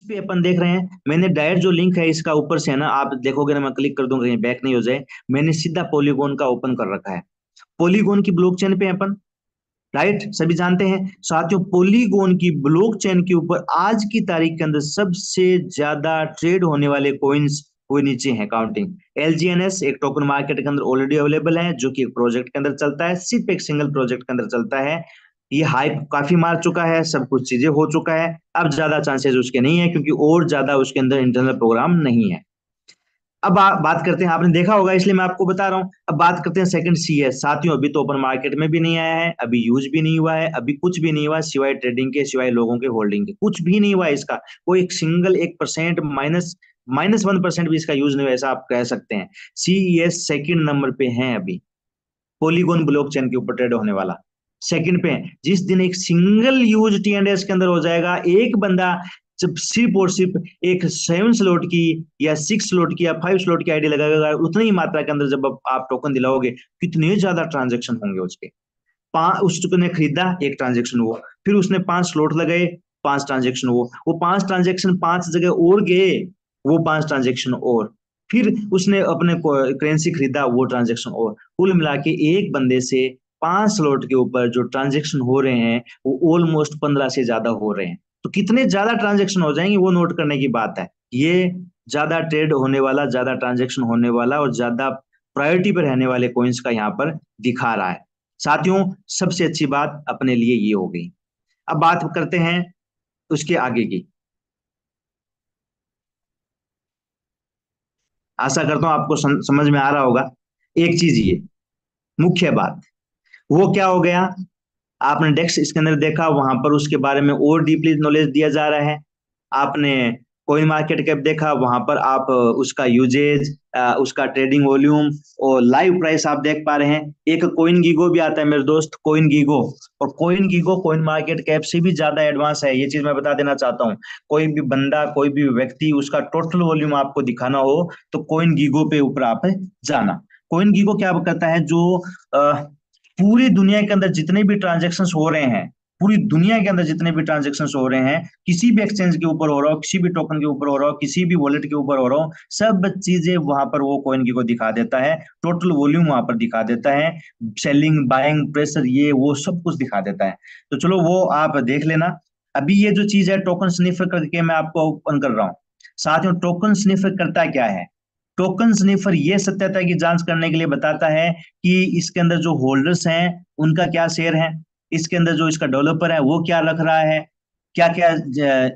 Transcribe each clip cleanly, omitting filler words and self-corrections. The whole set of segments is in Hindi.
पे अपन देख रहे हैं, मैंने डायरेक्ट जो लिंक है इसका ऊपर से है ना, आप देखोगे ना, मैं क्लिक कर दूंगा कहीं बैक नहीं हो जाए, मैंने सीधा पॉलीगॉन का ओपन कर रखा है। पॉलीगॉन की ब्लॉकचेन पे हैं अपन, राइट, सभी जानते हैं साथियों। पॉलीगॉन की ब्लॉकचेन के ऊपर आज की तारीख के अंदर सबसे ज्यादा ट्रेड होने वाले कॉइन्स वो नीचे हैं काउंटिंग। एलजीएनएस एक टोकन मार्केट के अंदर ऑलरेडी अवेलेबल है, जो कि एक प्रोजेक्ट के अंदर चलता है, सिर्फ एक सिंगल प्रोजेक्ट के अंदर चलता है। ये हाइप काफी मार चुका है, सब कुछ चीजें हो चुका है, अब ज्यादा चांसेस उसके नहीं है, क्योंकि और ज्यादा उसके अंदर इंटरनल प्रोग्राम नहीं है। अब बात करते हैं, आपने देखा होगा इसलिए मैं आपको बता रहा हूं। अब बात करते हैं सेकंड सीएस साथियों, अभी तो ओपन मार्केट में भी नहीं आया है, अभी यूज भी नहीं हुआ है, अभी कुछ भी नहीं हुआ सिवाय ट्रेडिंग के, सिवाय लोगों के होल्डिंग के, कुछ भी नहीं हुआ है इसका। कोई एक सिंगल 1% माइनस 1% भी इसका यूज नहीं हुआ, ऐसा आप कह सकते हैं। सीईएस सेकंड नंबर पे है अभी, पॉलीगॉन ब्लॉकचेन के ऊपर ट्रेड होने वाला सेकंड पे है। जिस दिन एक सिंगल यूज टीएनएस के अंदर हो जाएगा, एक बंदा जब सिर्फ और सिर्फ एक 7 स्लॉट की या 6 स्लॉट की या 5 स्लॉट की आईडी लगाएगा, उतनी ही मात्रा के अंदर जब आप टोकन दिलाओगे, कितने ज्यादा ट्रांजेक्शन होंगे उसके। उसने खरीदा, एक ट्रांजेक्शन हुआ, फिर उसने 5 स्लॉट लगाए, 5 ट्रांजेक्शन हुआ, वो 5 ट्रांजेक्शन 5 जगह और गए, वो 5 ट्रांजेक्शन और, फिर उसने अपने करेंसी खरीदा, वो ट्रांजेक्शन और, कुल मिला के एक बंदे से 5 स्लॉट के ऊपर जो ट्रांजेक्शन हो रहे हैं वो ऑलमोस्ट 15 से ज्यादा हो रहे हैं। तो कितने ज्यादा ट्रांजेक्शन हो जाएंगे वो नोट करने की बात है। ये ज्यादा ट्रेड होने वाला, ज्यादा ट्रांजेक्शन होने वाला और ज्यादा प्रायोरिटी पर रहने वाले कॉइन्स का यहाँ पर दिखा रहा है साथियों। सबसे अच्छी बात अपने लिए ये हो गई। अब बात करते हैं उसके आगे की। आशा करता हूं आपको समझ में आ रहा होगा। एक चीज ये मुख्य बात, वो क्या हो गया, आपने डेक्स इसके अंदर देखा, वहां पर उसके बारे में और डीपली नॉलेज दिया जा रहा है। आपने कोइन मार्केट कैप देखा, वहां पर आप उसका यूजेज, उसका ट्रेडिंग वॉल्यूम और लाइव प्राइस आप देख पा रहे हैं। एक कोइन गीगो भी आता है मेरे दोस्त, कोइन गीगो, और coin GIGO coin market cap से भी ज्यादा एडवांस है, ये चीज मैं बता देना चाहता हूँ। कोई भी बंदा, कोई भी व्यक्ति उसका टोटल वॉल्यूम आपको दिखाना हो तो कोइन गीगो पे ऊपर आप जाना। कोइन गीगो क्या करता है, जो पूरी दुनिया के अंदर जितने भी ट्रांजेक्शन हो रहे हैं, पूरी दुनिया के अंदर जितने भी ट्रांजेक्शन हो रहे हैं, किसी भी एक्सचेंज के ऊपर हो रहा हो, किसी भी टोकन के ऊपर हो रहा हो, किसी भी वॉलेट के ऊपर हो रहा हो, सब चीजें वहां पर वो कॉइन की को दिखा देता है, टोटल वॉल्यूम वहां पर दिखा देता है, सेलिंग बाइंग प्रेशर ये वो सब कुछ दिखा देता है। तो चलो वो आप देख लेना। अभी ये जो चीज है टोकन स्निफर करके मैं आपको ओपन कर रहा हूँ। साथ में टोकन स्निफर करता क्या है, टोकन स्निफर ये सत्यता की जांच करने के लिए बताता है कि इसके अंदर जो होल्डर्स हैं उनका क्या शेयर है, इसके अंदर जो इसका डेवलपर है वो क्या रख रहा है, क्या क्या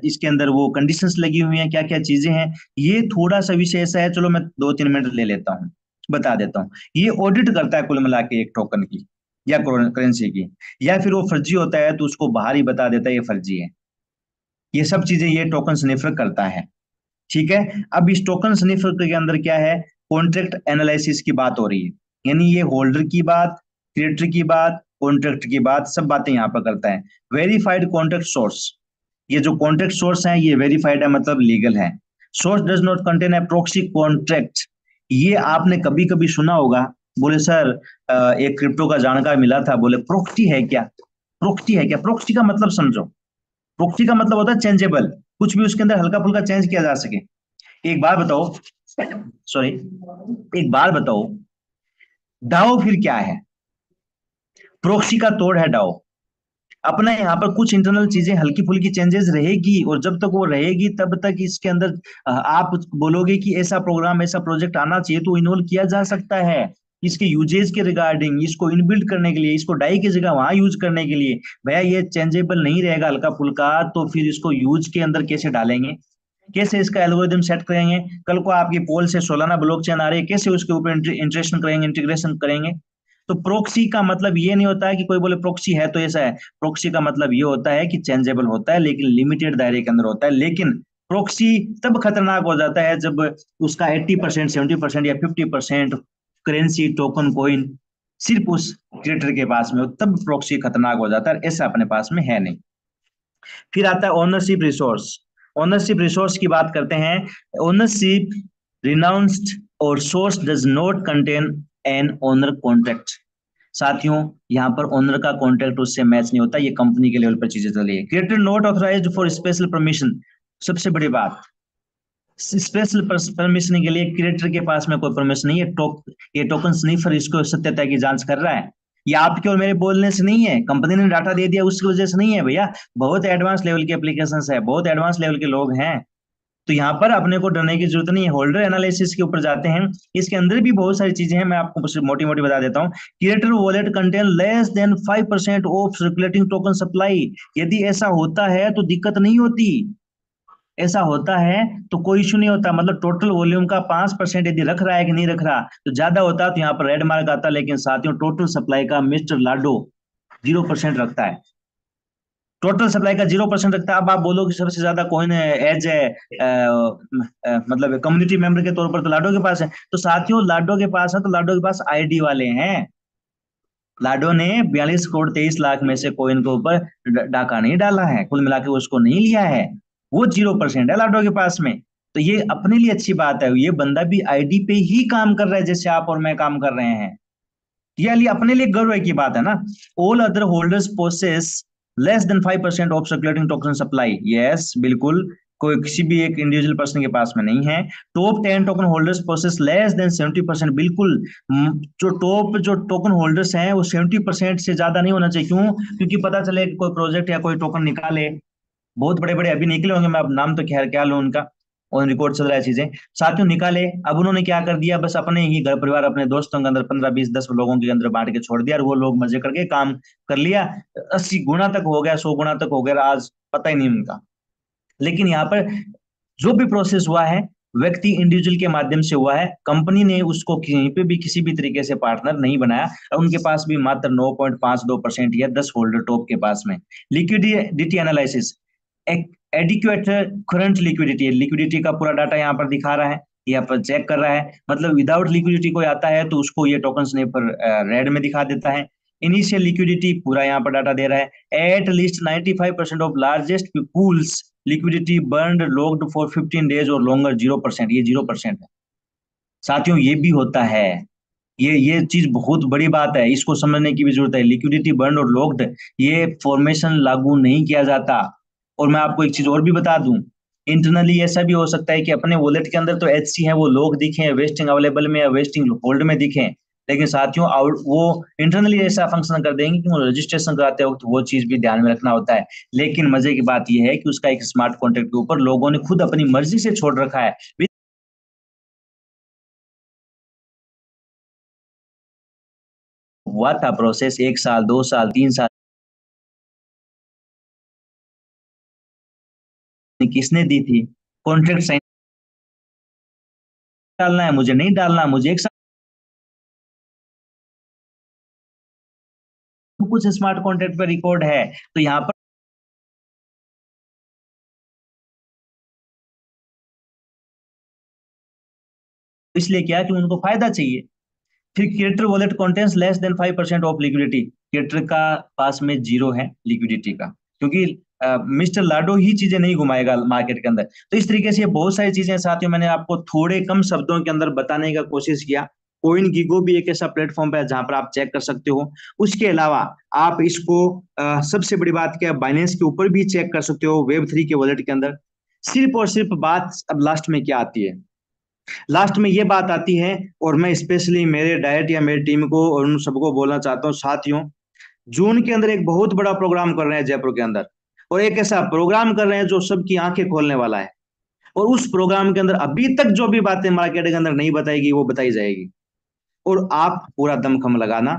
इसके अंदर वो कंडीशंस लगी हुई हैं, क्या क्या चीजें हैं। ये थोड़ा सा विषय ऐसा है, चलो मैं 2-3 मिनट ले लेता हूँ, बता देता हूँ। ये ऑडिट करता है कुल मिला के एक टोकन की या करेंसी की, या फिर वो फर्जी होता है तो उसको बाहर ही बता देता है ये फर्जी है। ये सब चीजें ये टोकन स्निफर करता है, ठीक है। अब इस टोकन स्निफर के अंदर क्या है, कॉन्ट्रैक्ट एनालिसिस की बात हो रही है, यानी ये होल्डर की बात, क्रिएटर की बात, कॉन्ट्रैक्ट की बात, सब बातें यहाँ पर करता है। वेरीफाइड कॉन्ट्रैक्ट सोर्स, ये जो कॉन्ट्रैक्ट सोर्स है ये वेरीफाइड है, मतलब लीगल है। Source does not contain a proxy contract, ये आपने कभी कभी सुना होगा। बोले सर एक क्रिप्टो का जानकार मिला था, बोले प्रोक्सी है क्या, प्रोक्सी है क्या, प्रोक्सी का मतलब समझो। प्रोक्सी का मतलब होता है चेंजेबल, कुछ भी उसके अंदर हल्का फुल्का चेंज किया जा सके। एक बार बताओ, सॉरी, एक बार बताओ, डाओ फिर क्या है, प्रोक्सी का तोड़ है डाओ। अपना यहाँ पर कुछ इंटरनल चीजें हल्की फुल्की चेंजेस रहेगी, और जब तक वो रहेगी तब तक इसके अंदर आप बोलोगे कि ऐसा प्रोग्राम, ऐसा प्रोजेक्ट आना चाहिए, तो इन्वॉल्व किया जा सकता है इसके यूजेज के रिगार्डिंग, इसको इनबिल्ड करने के लिए, इसको डाई की जगह वहां यूज करने के लिए। भैया ये चेंजेबल नहीं रहेगा हल्का फुल्का, तो फिर इसको यूज के अंदर कैसे डालेंगे, कैसे इसका एल्गोरिदम सेट करेंगे। कल को आपकी पोल से सोलाना ब्लॉकचेन आ रही है, कैसे उसके ऊपर इंटरेक्शन करेंगे, इंटीग्रेशन करेंगे। तो प्रोक्सी का मतलब ये नहीं होता है कि कोई बोले प्रोक्सी है तो ऐसा है। प्रोक्सी का मतलब ये होता है कि चेंजेबल होता है, लेकिन लिमिटेड दायरे के अंदर होता है। लेकिन प्रोक्सी तब खतरनाक हो जाता है जब उसका 80%, 70% या 50% करेंसी टोकन कोइन सिर्फ उस क्रिएटर के पास में हो, तब प्रोक्सी खतरनाक हो जाता है, ऐसा अपने पास में है नहीं। फिर आता है ओनरशिप रिसोर्स। ओनरशिप रिसोर्स की बात करते हैं। ओनरशिप रिनाउंस्ड और source does not contain an owner contract. साथियों यहाँ पर ओनर का कॉन्ट्रैक्ट उससे मैच नहीं होता, ये कंपनी के लेवल पर चीजें चली है। Creator not authorised for special permission, सबसे बड़ी बात, स्पेशल परमिशन के लिए क्रिएटर के पास में कोई परमिशन नहीं है। ये टोकन स्नीफर इसको सत्यता की जांच कर रहा है। ये आपके और मेरे बोलने से नहीं है, कंपनी ने डाटा दे दिया उसकी वजह से नहीं है भैया। बहुत एडवांस लेवल के एप्लीकेशन है, बहुत एडवांस लेवल के लोग हैं। तो यहाँ पर अपने को डरने की जरूरत नहीं है। होल्डर एनालिसिस के ऊपर जाते हैं, इसके अंदर भी बहुत सारी चीजें हैं, मैं आपको मोटी मोटी बता देता हूँ। Creator wallet contain less than 5% of circulating token supply. यदि ऐसा होता है तो दिक्कत नहीं होती। ऐसा होता है तो कोई इशू नहीं होता, मतलब टोटल वॉल्यूम का 5% यदि रख रहा है कि नहीं रख रहा, तो ज्यादा होता तो यहाँ पर रेड मार्क आता। लेकिन साथियों, टोटल सप्लाई का मिस्टर लाडो 0% रखता है। टोटल सप्लाई का 0% रखता है। अब आप बोलो कि सबसे ज्यादा कौन एज है, मतलब कम्युनिटी मेंबर के तौर पर तो लाडो के पास है। तो साथियों, लाडो के पास है तो लाडो के पास आईडी वाले हैं। लाडो ने 42 करोड़ 23 लाख में से कोइन के ऊपर डाका नहीं डाला है, कुल मिला के उसको नहीं लिया है। वो 0% है लाडो के पास में। तो ये अपने लिए अच्छी बात है, ये बंदा भी आईडी पे ही काम कर रहा है जैसे आप और मैं काम कर रहे हैं। ये लिए अपने लिए गर्व की बात है ना। All other holders possess less than 5% of circulating token supply. Yes, बिल्कुल, कोई किसी भी एक इंडिविजुअल पर्सन के पास में नहीं है। Top 10 token holders process less than 70%। बिल्कुल, जो टॉप जो टोकन होल्डर्स हैं वो 70% से ज्यादा नहीं होना चाहिए। क्यों? क्योंकि पता चले कि कोई प्रोजेक्ट या कोई टोकन निकाले, बहुत बड़े बड़े अभी निकले होंगे, मैं अब नाम तो खैर क्या लूं उनका, ऑन रिकॉर्ड चल रहा है चीजें। साथियों, निकाले, अब उन्होंने क्या कर दिया, बस अपने ही घर परिवार अपने दोस्तों के अंदर 15 20 10 लोगों के अंदर बांट के छोड़ दिया, और वो लोग मजे करके काम कर लिया। 80 गुना तक हो गया, 100 गुना तक हो गया, आज पता ही नहीं उनका। लेकिन यहाँ पर जो भी प्रोसेस हुआ है, व्यक्ति इंडिविजुअल के माध्यम से हुआ है। कंपनी ने उसको कहीं पे भी किसी भी तरीके से पार्टनर नहीं बनाया। उनके पास भी मात्र 9.52% या 10 होल्डर टॉप के पास में। Liquidity analysis, adequate current liquidity, liquidity का पूरा डाटा यहाँ पर दिखा रहा है, यहाँ पर चेक कर रहा है। मतलब विदाउट लिक्विडिटी कोई आता है तो उसको ये टोकन स्नैपर रेड में दिखा देता है। इनिशियल लिक्विडिटी पूरा यहाँ पर डाटा दे रहा है। At least 95% of largest pools liquidity burned locked for 15 days और लॉन्गर 0%। ये 0% है साथियों, ये भी होता है। ये चीज बहुत बड़ी बात है, इसको समझने की भी जरूरत है। लिक्विडिटी बर्न और लॉक्ड, ये फॉर्मेशन लागू नहीं किया जाता। और मैं आपको एक चीज और भी बता दूं, इंटरनली ऐसा भी हो सकता है कि अपने वॉलेट के अंदर तो एचसी है, वो लोग दिखे वेस्टिंग अवेलेबल में या वेस्टिंग होल्ड में दिखे, लेकिन साथियों आउट वो इंटरनली ऐसा फंक्शन कर देंगे कि वो रजिस्ट्रेशन कराते वक्त वो चीज भी ध्यान में रखना होता है। लेकिन मजे की बात यह है कि उसका एक स्मार्ट कॉन्ट्रैक्ट के ऊपर लोगों ने खुद अपनी मर्जी से छोड़ रखा है। हुआ था प्रोसेस 1 साल 2 साल 3 साल, किसने दी थी? कॉन्ट्रैक्ट साइन डालना है मुझे, नहीं डालना मुझे, एक साथ कुछ स्मार्ट कॉन्ट्रैक्ट पर रिकॉर्ड है। तो यहाँ पर इसलिए क्या कि उनको फायदा चाहिए। फिर creator wallet contains less than 5% of liquidity. Creator का पास में जीरो है लिक्विडिटी का, क्योंकि मिस्टर लाडो ही चीजें नहीं घुमाएगा मार्केट के अंदर। तो इस तरीके से ये बहुत सारी चीजें साथियों मैंने आपको थोड़े कम शब्दों के अंदर बताने का कोशिश किया। कोइन गीगो भी एक ऐसा प्लेटफॉर्म है जहां पर आप चेक कर सकते हो। उसके अलावा आप इसको सबसे बड़ी बात क्या, बाइनेंस के ऊपर भी चेक कर सकते हो, वेब 3 के वॉलेट के अंदर। सिर्फ और सिर्फ बात अब लास्ट में क्या आती है, लास्ट में ये बात आती है, और मैं स्पेशली मेरे डायट या मेरी टीम को और उन सबको बोलना चाहता हूँ साथियों, जून के अंदर एक बहुत बड़ा प्रोग्राम कर रहे हैं जयपुर के अंदर, और एक ऐसा प्रोग्राम कर रहे हैं जो सबकी आंखें खोलने वाला है। और उस प्रोग्राम के अंदर अभी तक जो भी बातें मार्केट के अंदर नहीं बताएगी वो बताई जाएगी। और आप पूरा दमखम लगाना,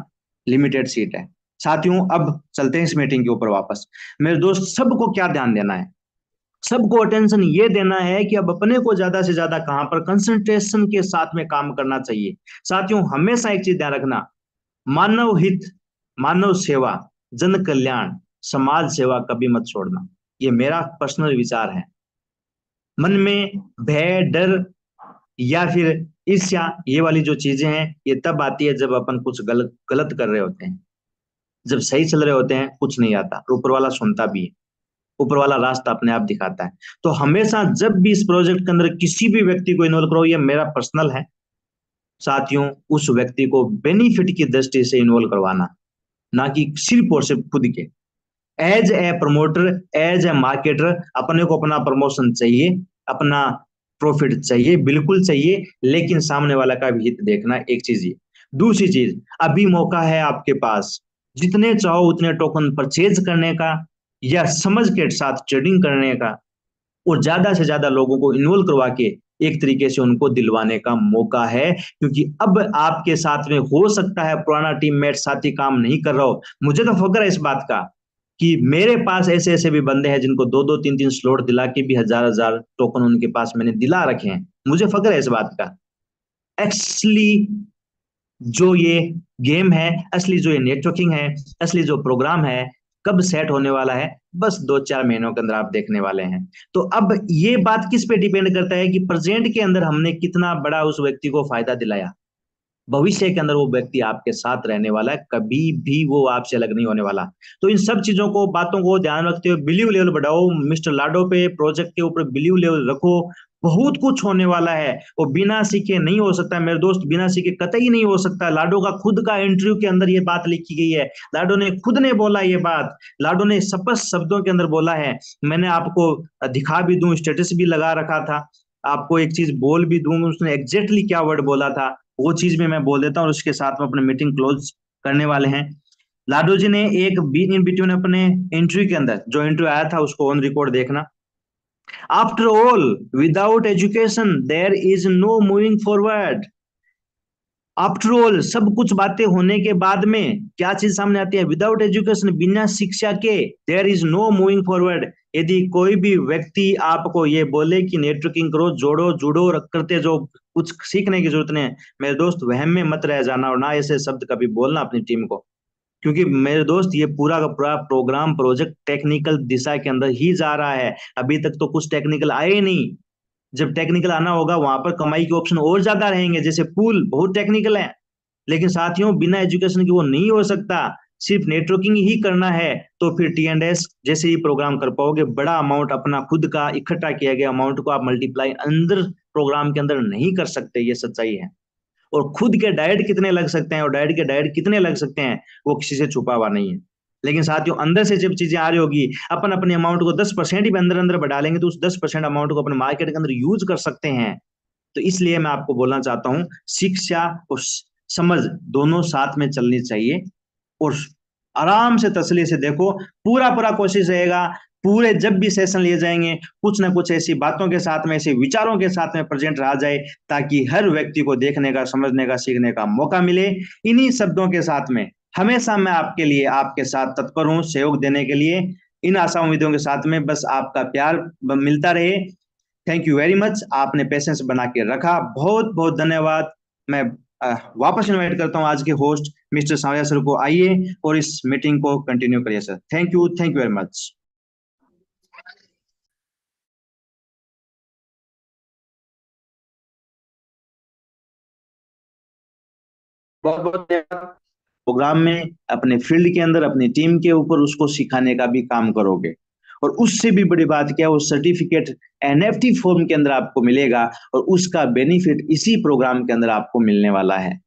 लिमिटेड सीट है साथियों। अब चलते हैं इस मीटिंग के ऊपर वापस। मेरे दोस्त, सबको क्या ध्यान देना है, सबको अटेंशन ये देना है कि अब अपने को ज्यादा से ज्यादा कहां पर कंसंट्रेशन के साथ में काम करना चाहिए। साथियों, हमेशा एक चीज ध्यान रखना, मानव हित, मानव सेवा, जन कल्याण, समाज सेवा कभी मत छोड़ना। ये मेरा पर्सनल विचार है। मन में भय, डर या फिर ईर्ष्या, ये वाली जो चीजें हैं, ये तब आती है जब अपन कुछ गलत गलत कर रहे होते हैं। जब सही चल रहे होते हैं कुछ नहीं आता, ऊपर वाला सुनता भी है, ऊपर वाला रास्ता अपने आप दिखाता है। तो हमेशा जब भी इस प्रोजेक्ट के अंदर किसी भी व्यक्ति को इन्वॉल्व करो, ये मेरा पर्सनल है साथियों, उस व्यक्ति को बेनिफिट की दृष्टि से इन्वॉल्व करवाना, ना कि सिर्फ और सिर्फ खुद के। As a promoter, as a marketer, अपने को अपना प्रमोशन चाहिए, अपना प्रॉफिट चाहिए, बिल्कुल चाहिए, लेकिन सामने वाला का भी हित देखना, एक चीज ये। दूसरी चीज, अभी मौका है आपके पास, जितने चाहो उतने टोकन परचेज करने का या समझ के साथ ट्रेडिंग करने का, और ज्यादा से ज्यादा लोगों को इन्वॉल्व करवा के एक तरीके से उनको दिलवाने का मौका है। क्योंकि अब आपके साथ में हो सकता है पुराना टीममेट साथी काम नहीं कर रहा हो, मुझे तो फक्र है इस बात का कि मेरे पास ऐसे ऐसे भी बंदे हैं जिनको दो दो तीन तीन स्लॉट दिला के भी हजार हजार टोकन उनके पास मैंने दिला रखे हैं, मुझे फक्र है इस बात का। एक्चुअली जो ये गेम है, असली जो ये नेटवर्किंग है, असली जो प्रोग्राम है, कब सेट होने वाला है, बस 2-4 महीनों के अंदर आप देखने वाले हैं। तो अब ये बात किस पे डिपेंड करता है कि प्रेजेंट के अंदर हमने कितना बड़ा उस व्यक्ति को फायदा दिलाया। भविष्य के अंदर वो व्यक्ति आपके साथ रहने वाला है, कभी भी वो आपसे अलग नहीं होने वाला। तो इन सब चीजों को, बातों को ध्यान रखते हुए बिलीव लेवल बढ़ाओ, मिस्टर लाडो पे प्रोजेक्ट के ऊपर बिलीव लेवल रखो। बहुत कुछ होने वाला है, वो बिना सीखे नहीं हो सकता मेरे दोस्त, बिना सीखे कतई नहीं हो सकता। लाडो का खुद का इंटरव्यू के अंदर ये बात लिखी गई है, लाडो ने खुद ने बोला ये बात, लाडो ने स्पष्ट शब्दों के अंदर बोला है। मैंने आपको दिखा भी दूं, स्टेटस भी लगा रखा था, आपको एक चीज बोल भी दूं, उसने एग्जैक्टली क्या वर्ड बोला था वो चीज भी मैं बोल देता हूँ, और उसके साथ में अपनी मीटिंग क्लोज करने वाले हैं। लाडो जी ने एक बीच इन बिटवीन अपने इंटरव्यू के अंदर, जो इंटरव्यू आया था उसको ऑन रिकॉर्ड देखना। After all, without education there is no moving forward. After all, सब कुछ बातें होने के बाद में क्या चीज सामने आती है? विदाउट एजुकेशन, बिना शिक्षा के, there is no moving forward. यदि कोई भी व्यक्ति आपको ये बोले कि नेटवर्किंग करो, जोड़ो जुड़ो करते जो कुछ सीखने की जरूरत नहीं है, मेरे दोस्त वहम में मत रह जाना, और ना ऐसे शब्द कभी बोलना अपनी टीम को। क्योंकि मेरे दोस्त ये पूरा का पूरा प्रोग्राम प्रोजेक्ट टेक्निकल दिशा के अंदर ही जा रहा है। अभी तक तो कुछ टेक्निकल आए ही नहीं। जब टेक्निकल आना होगा वहां पर कमाई के ऑप्शन और ज्यादा रहेंगे। जैसे पूल बहुत टेक्निकल है, लेकिन साथियों बिना एजुकेशन के वो नहीं हो सकता। सिर्फ नेटवर्किंग ही करना है तो फिर T&S जैसे ही प्रोग्राम कर पाओगे। बड़ा अमाउंट अपना खुद का इकट्ठा किया गया अमाउंट को आप मल्टीप्लाई अंदर प्रोग्राम के अंदर नहीं कर सकते, ये सच्चाई है। और खुद के डाइट कितने लग सकते हैं और डाइट के डाइट कितने लग सकते हैं वो किसी से छुपा हुआ नहीं है। लेकिन साथियों अंदर से जब चीजें आ रही होगी, अपन अपने अमाउंट को 10% ही अंदर अंदर बढ़ा लेंगे तो उस 10% अमाउंट को अपने मार्केट के अंदर यूज कर सकते हैं। तो इसलिए मैं आपको बोलना चाहता हूं, शिक्षा और समझ दोनों साथ में चलनी चाहिए। और आराम से तसल्ली से देखो, पूरा पूरा कोशिश रहेगा पूरे जब भी सेशन लिए जाएंगे कुछ ना कुछ ऐसी बातों के साथ में, ऐसे विचारों के साथ में प्रेजेंट रहा जाए, ताकि हर व्यक्ति को देखने का, समझने का, सीखने का मौका मिले। इन्हीं शब्दों के साथ में हमेशा मैं आपके लिए, आपके साथ तत्पर हूं सहयोग देने के लिए। इन आशा उम्मीदों के साथ में बस आपका प्यार मिलता रहे। थैंक यू वेरी मच, आपने पेशेंस बना के रखा, बहुत बहुत धन्यवाद। मैं वापस इनवाइट करता हूं आज के होस्ट मिस्टर सावरिया सर को, आइए और इस मीटिंग को कंटिन्यू करिए sir. Thank you very much. बहुत बहुत प्रोग्राम में अपने फील्ड के अंदर अपनी टीम के ऊपर उसको सिखाने का भी काम करोगे। और उससे भी बड़ी बात क्या, वो सर्टिफिकेट NFT फॉर्म के अंदर आपको मिलेगा, और उसका बेनिफिट इसी प्रोग्राम के अंदर आपको मिलने वाला है।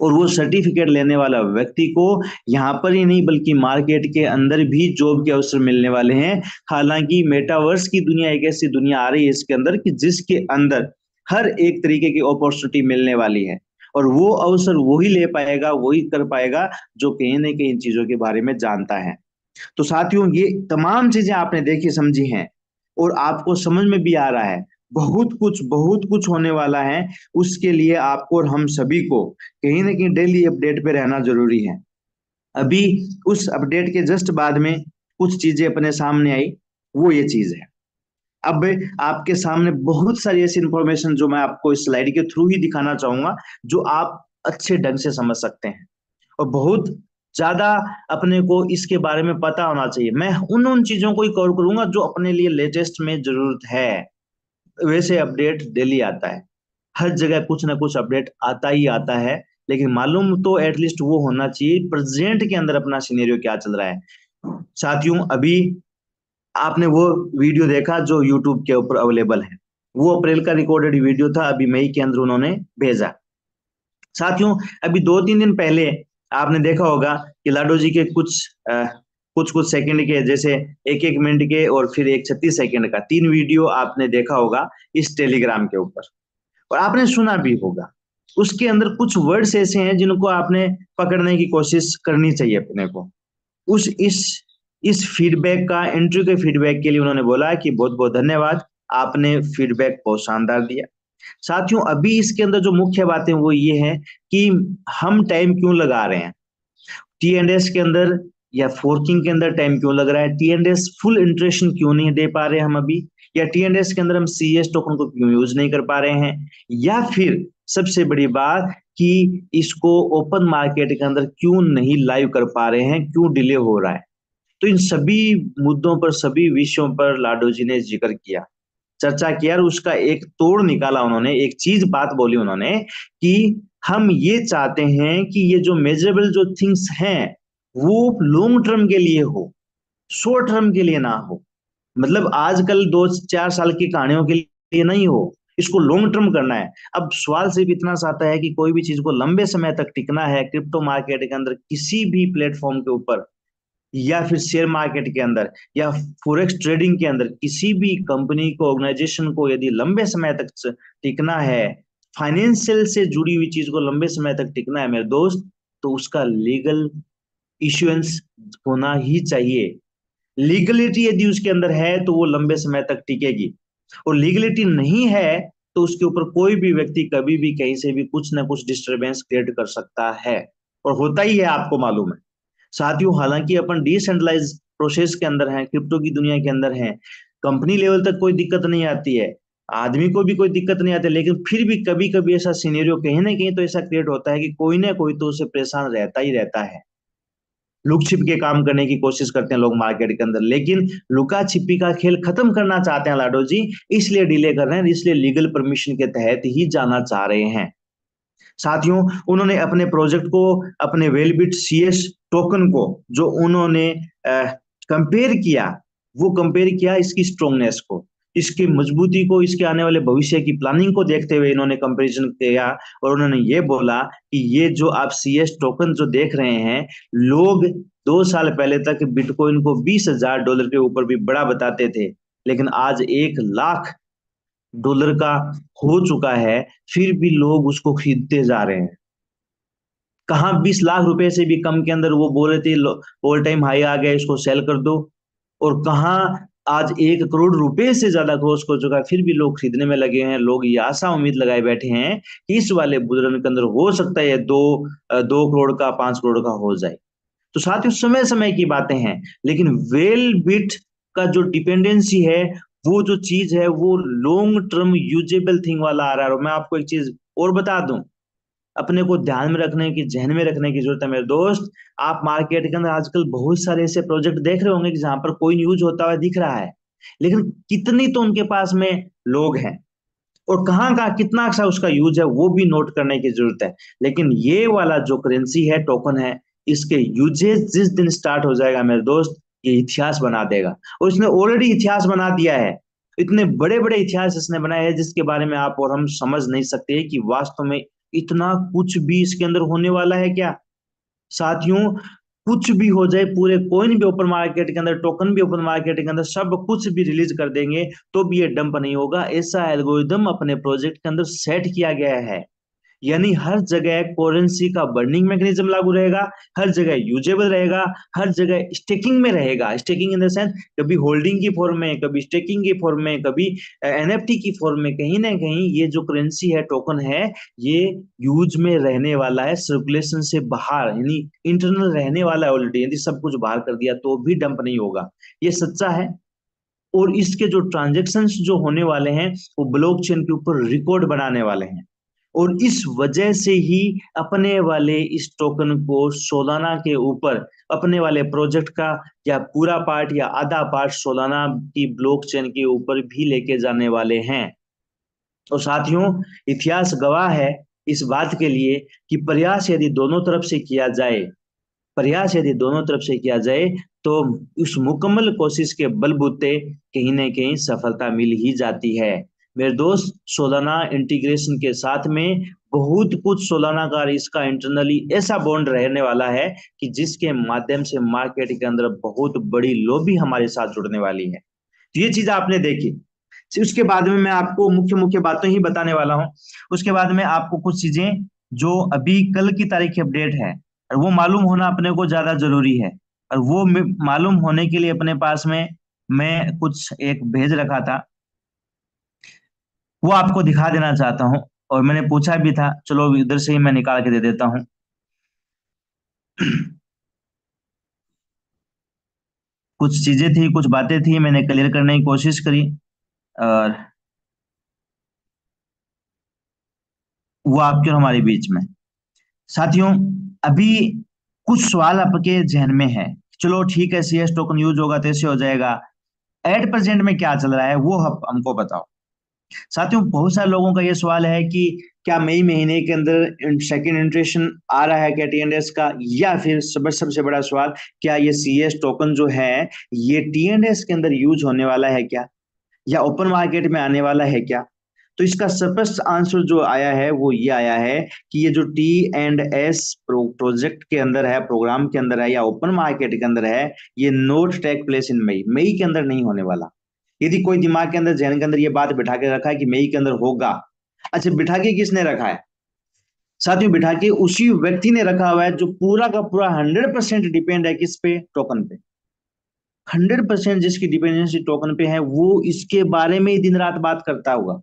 और वो सर्टिफिकेट लेने वाला व्यक्ति को यहाँ पर ही नहीं बल्कि मार्केट के अंदर भी जॉब के अवसर मिलने वाले हैं। हालांकि मेटावर्स की दुनिया एक ऐसी दुनिया आ रही है इसके अंदर कि जिसके अंदर हर एक तरीके की अपॉर्चुनिटी मिलने वाली है, और वो अवसर वही ले पाएगा, वही कर पाएगा जो कहीं ना कहीं इन चीजों के बारे में जानता है। तो साथियों ये तमाम चीजें आपने देखी समझी हैं, और आपको समझ में भी आ रहा है बहुत कुछ होने वाला है। उसके लिए आपको और हम सभी को कहीं ना कहीं डेली अपडेट पे रहना जरूरी है। अभी उस अपडेट के जस्ट बाद में कुछ चीजें अपने सामने आई, वो ये चीज है। अब आपके सामने बहुत सारी ऐसी इंफॉर्मेशन जो मैं आपको इस स्लाइड के थ्रू ही दिखाना चाहूंगा, जो आप अच्छे ढंग से समझ सकते हैं। और बहुत ज्यादा अपने को इसके बारे में पता होना चाहिए। मैं उन उन चीजों को ही कवर करूंगा जो अपने लिए लेटेस्ट में जरूरत है। वैसे अपडेट डेली आता है, हर जगह कुछ ना कुछ अपडेट आता ही आता है, लेकिन मालूम तो एटलीस्ट वो होना चाहिए प्रेजेंट के अंदर अपना सिनेरियो क्या चल रहा है। साथियों अभी आपने वो वीडियो देखा जो यूट्यूब के ऊपर अवेलेबल है, वो अप्रैल का रिकॉर्डेड वीडियो था, अभी मई के अंदर उन्होंने भेजा। साथियों अभी 2-3 दिन पहले आपने देखा होगा कि लाडो जी के कुछ कुछ कुछ सेकंड के, जैसे 1 1 मिनट के और फिर 1 36 सेकंड का 3 वीडियो आपने देखा होगा इस टेलीग्राम के ऊपर, और आपने सुना भी होगा। उसके अंदर कुछ वर्ड्स ऐसे हैं जिनको आपने पकड़ने की कोशिश करनी चाहिए अपने को। उस इस फीडबैक का, इंटरव्यू के फीडबैक के लिए उन्होंने बोला कि बहुत बहुत धन्यवाद, आपने फीडबैक बहुत शानदार दिया। साथियों, अभी इसके अंदर जो मुख्य बातें वो ये है कि हम टाइम क्यों लगा रहे हैं टी एंड एस के अंदर, या फोर्किंग के अंदर टाइम क्यों लग रहा है, T and S full interaction क्यों नहीं दे पा रहे हम अभी, या टी एंड एस के अंदर हम सी एस टोकन को क्यों यूज नहीं कर पा रहे हैं, या फिर सबसे बड़ी बात कि इसको ओपन मार्केट के अंदर क्यों नहीं लाइव कर पा रहे हैं, क्यों डिले हो रहा है। तो इन सभी मुद्दों पर, सभी विषयों पर लाडो जी ने जिक्र किया, चर्चा किया, और उसका एक तोड़ निकाला उन्होंने। एक चीज बात बोली उन्होंने कि हम ये चाहते हैं कि ये जो मेजरेबल जो थिंग्स हैं वो लॉन्ग टर्म के लिए हो, शॉर्ट टर्म के लिए ना हो। मतलब आजकल 2 4 साल की कहानियों के लिए नहीं हो, इसको लॉन्ग टर्म करना है। अब सवाल सिर्फ इतना सा आता है कि कोई भी चीज को लंबे समय तक टिकना है क्रिप्टो मार्केट के अंदर, किसी भी प्लेटफॉर्म के ऊपर, या फिर शेयर मार्केट के अंदर, या फॉरेक्स ट्रेडिंग के अंदर, किसी भी कंपनी को, ऑर्गेनाइजेशन को यदि लंबे समय तक टिकना है, फाइनेंशियल से जुड़ी हुई चीज को लंबे समय तक टिकना है मेरे दोस्त, तो उसका लीगल इश्यूएंस होना ही चाहिए। लीगलिटी यदि उसके अंदर है तो वो लंबे समय तक टिकेगी, और लीगलिटी नहीं है तो उसके ऊपर कोई भी व्यक्ति कभी भी कहीं से भी कुछ ना कुछ डिस्टरबेंस क्रिएट कर सकता है, और होता ही है, आपको मालूम है। साथियों, हालांकि अपन डिसेंट्रलाइज प्रोसेस के अंदर हैं, क्रिप्टो की दुनिया के अंदर हैं, कंपनी लेवल तक कोई दिक्कत नहीं आती है, आदमी को भी कोई दिक्कत नहीं आती, लेकिन फिर भी कभी कभी ऐसा सिनेरियो कहीं ना कहीं तो ऐसा क्रिएट होता है कि कोई ना कोई तो उसे परेशान रहता ही रहता है। लुक छिप के काम करने की कोशिश करते हैं लोग मार्केट के अंदर, लेकिन लुका छिपी का खेल खत्म करना चाहते हैं लाडो जी, इसलिए डिले कर रहे हैं, इसलिए लीगल परमिशन के तहत ही जाना चाह रहे हैं। साथियों, उन्होंने अपने प्रोजेक्ट को, अपने वेलबिट सीएस टोकन को जो उन्होंने कंपेयर किया, वो कंपेयर किया इसकी स्ट्रोंगनेस को, इसकी मजबूती को, इसके आने वाले भविष्य की प्लानिंग को देखते हुए इन्होंने कंपैरिजन किया, और उन्होंने ये बोला कि ये जो आप सीएस टोकन जो देख रहे हैं, लोग 2 साल पहले तक बिटकॉइन को $20,000 के ऊपर भी बड़ा बताते थे, लेकिन आज $1,00,000 का हो चुका है, फिर भी लोग उसको खरीदते जा रहे हैं। कहाँ 20 लाख रुपए से भी कम के अंदर वो बोल रहे थे ऑल टाइम हाई आ गया, इसको सेल कर दो, और कहाँ आज 1 करोड़ रुपए से ज्यादा क्रॉस हो चुका है, फिर भी लोग खरीदने में लगे हैं। लोग ये आशा उम्मीद लगाए बैठे हैं कि इस वाले बुल के अंदर हो सकता है 2 करोड़ का, 5 करोड़ का हो जाए। तो साथियों, समय समय की बातें हैं, लेकिन वेल बिट का जो डिपेंडेंसी है, वो जो चीज है, वो लॉन्ग टर्म यूजेबल थिंग वाला आ रहा है। और मैं आपको एक चीज और बता दूं, अपने को ध्यान में रखने की, जहन में रखने की जरूरत है मेरे दोस्त। आप मार्केट के अंदर आजकल बहुत सारे ऐसे प्रोजेक्ट देख रहे होंगे कि जहां पर कोई यूज होता हुआ दिख रहा है, लेकिन कितनी तो उनके पास में लोग हैं, और कहाँ का कितना सा उसका यूज है वो भी नोट करने की जरूरत है। लेकिन ये वाला जो करेंसी है, टोकन है, इसके यूजेस जिस दिन स्टार्ट हो जाएगा मेरे दोस्त, ये इतिहास बना देगा, और इसने ऑलरेडी इतिहास बना दिया है। इतने बड़े बड़े इतिहास इसने बनाए हैं जिसके बारे में आप और हम समझ नहीं सकते कि वास्तव में इतना कुछ भी इसके अंदर होने वाला है क्या। साथियों, कुछ भी हो जाए, पूरे कॉइन भी ओपन मार्केट के अंदर, टोकन भी ओपन मार्केट के अंदर, सब कुछ भी रिलीज कर देंगे तो भी ये डंप नहीं होगा। ऐसा एल्गोरिदम अपने प्रोजेक्ट के अंदर सेट किया गया है, यानी हर जगह करेंसी का बर्निंग मैकेनिज्म लागू रहेगा, हर जगह यूजेबल रहेगा, हर जगह स्टेकिंग में रहेगा। स्टेकिंग इन द सेंस, कभी होल्डिंग की फॉर्म में, कभी स्टेकिंग की फॉर्म में, कभी एनएफटी की फॉर्म में। कहीं ना कहीं ये जो करेंसी है, टोकन है, ये यूज में रहने वाला है, सर्कुलेशन से बाहर, यानी इंटरनल रहने वाला है ऑलरेडी। यदि सब कुछ बाहर कर दिया तो भी डंप नहीं होगा, ये सच्चा है। और इसके जो ट्रांजेक्शन्स जो होने वाले हैं, वो ब्लॉकचेन के ऊपर रिकॉर्ड बनाने वाले हैं, और इस वजह से ही अपने वाले इस टोकन को सोलाना के ऊपर, अपने वाले प्रोजेक्ट का या पूरा पार्ट या आधा पार्ट सोलाना की ब्लॉकचेन के ऊपर भी लेके जाने वाले हैं। और साथियों, इतिहास गवाह है इस बात के लिए कि प्रयास यदि दोनों तरफ से किया जाए, प्रयास यदि दोनों तरफ से किया जाए, तो उस मुकम्मल कोशिश के बलबूते कहीं ना कहीं सफलता मिल ही जाती है। मेरे दोस्त सोलाना इंटीग्रेशन के साथ में बहुत कुछ सोलाना का इसका इंटरनली ऐसा बॉन्ड रहने वाला है कि जिसके माध्यम से मार्केट के अंदर बहुत बड़ी लॉबी हमारे साथ जुड़ने वाली है। तो ये चीज आपने देखी। उसके बाद में मैं आपको मुख्य मुख्य बातें ही बताने वाला हूँ। उसके बाद में आपको कुछ चीजें जो अभी कल की तारीख की अपडेट है और वो मालूम होना अपने को ज्यादा जरूरी है, और वो मालूम होने के लिए अपने पास में मैं कुछ एक भेज रखा था, वो आपको दिखा देना चाहता हूँ। और मैंने पूछा भी था, चलो इधर से ही मैं निकाल के दे देता हूँ। कुछ चीजें थी, कुछ बातें थी, मैंने क्लियर करने की कोशिश करी, और वो आपके और हमारे बीच में। साथियों, अभी कुछ सवाल आपके जहन में है, चलो ठीक है, सीएस टोकन यूज होगा तो ऐसे हो जाएगा, एट प्रेजेंट में क्या चल रहा है वो हमको बताओ। साथियों, बहुत सारे लोगों का ये सवाल है कि क्या मई महीने के अंदर सेकंड इंट्रेशन आ रहा है क्या टीएनएस का, या फिर सबसे बड़ा सवाल, क्या ये सीएस टोकन जो है ये टीएनएस के अंदर यूज होने वाला है क्या, या ओपन मार्केट में आने वाला है क्या। तो इसका स्पष्ट आंसर जो आया है वो ये आया है कि ये जो T&S प्रोजेक्ट के अंदर है, प्रोग्राम के अंदर है, या ओपन मार्केट के अंदर है, ये नोट टेक प्लेस इन मई, मई के अंदर नहीं होने वाला। यदि कोई दिमाग के अंदर, जहन के अंदर ये बात बिठा के रखा है कि मई के अंदर होगा, अच्छा बिठा के किसने रखा है साथियों? बिठा के उसी व्यक्ति ने रखा हुआ है जो पूरा का पूरा 100% डिपेंड है किस पे, टोकन पे। 100% जिसकी डिपेंडेंसी टोकन पे है वो इसके बारे में ही दिन रात बात करता होगा।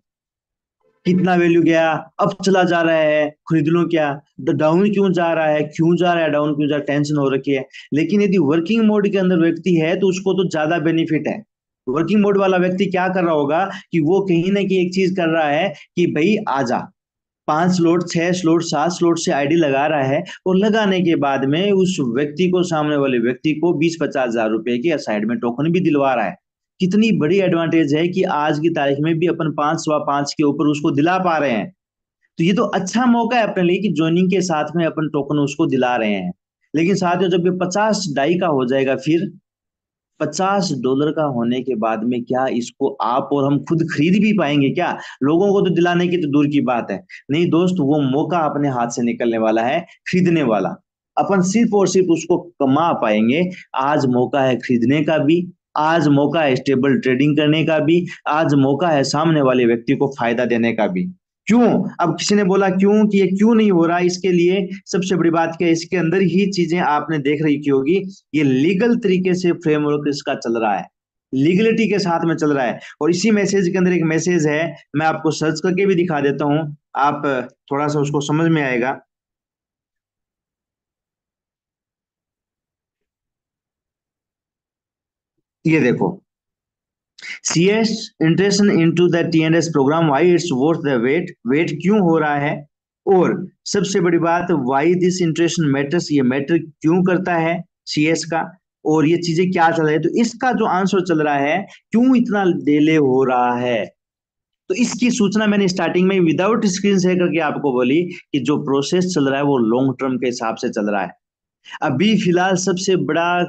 कितना वैल्यू गया, अब चला जा रहा है, खरीद लो क्या, डाउन क्यों जा रहा है, क्यों जा रहा है, डाउन क्यों जा रहा है, टेंशन हो रखी है। लेकिन यदि वर्किंग मोड के अंदर व्यक्ति है तो उसको तो ज्यादा बेनिफिट है। वर्किंग मोड वाला व्यक्ति क्या कर रहा होगा कि वो कहीं ना कहीं एक चीज कर रहा है कि भाई आजा, 5 स्लॉट, 6 स्लॉट, 7 स्लॉट से आईडी लगा रहा है, और लगाने के बाद में उस व्यक्ति को, सामने वाले व्यक्ति को 20-50 हजार रुपए की साइड में टोकन भी दिलवा रहा है। कितनी बड़ी एडवांटेज है कि आज की तारीख में भी अपन 5 सवा 5 के ऊपर उसको दिला पा रहे हैं। तो ये तो अच्छा मौका है अपने लिए कि ज्वाइनिंग के साथ में अपन टोकन उसको दिला रहे हैं। लेकिन साथ ही जब ये 50 डाई का हो जाएगा, फिर $50 का होने के बाद में क्या इसको आप और हम खुद खरीद भी पाएंगे क्या? लोगों को तो दिलाने की तो दूर की बात है। नहीं दोस्त, वो मौका अपने हाथ से निकलने वाला है खरीदने वाला। अपन सिर्फ और सिर्फ उसको कमा पाएंगे। आज मौका है खरीदने का भी, आज मौका है स्टेबल ट्रेडिंग करने का भी, आज मौका है सामने वाले व्यक्ति को फायदा देने का भी। क्यों? अब किसी ने बोला क्यों, कि ये क्यों नहीं हो रहा, इसके लिए सबसे बड़ी बात क्या है, इसके अंदर ही चीजें आपने देख रही की होगी। ये लीगल तरीके से फ्रेमवर्क इसका चल रहा है, लीगलिटी के साथ में चल रहा है। और इसी मैसेज के अंदर एक मैसेज है, मैं आपको सर्च करके भी दिखा देता हूं, आप थोड़ा सा उसको समझ में आएगा। ये देखो, CS interest into the TNS programme, why it's worth the wait, wait क्यों हो रहा है, और सबसे बड़ी बात, व्हाई दिस इंटरेस्ट मैटर्स, ये मैटर क्यों करता है CS का, और ये चीजें क्या चल रही है। तो इसका जो आंसर चल रहा है, क्यों इतना डिले हो रहा है, तो इसकी सूचना मैंने स्टार्टिंग में विदाउट स्क्रीन शेयर करके आपको बोली कि जो प्रोसेस चल रहा है वो लॉन्ग टर्म के हिसाब से चल रहा है। अभी फिलहाल सबसे बड़ा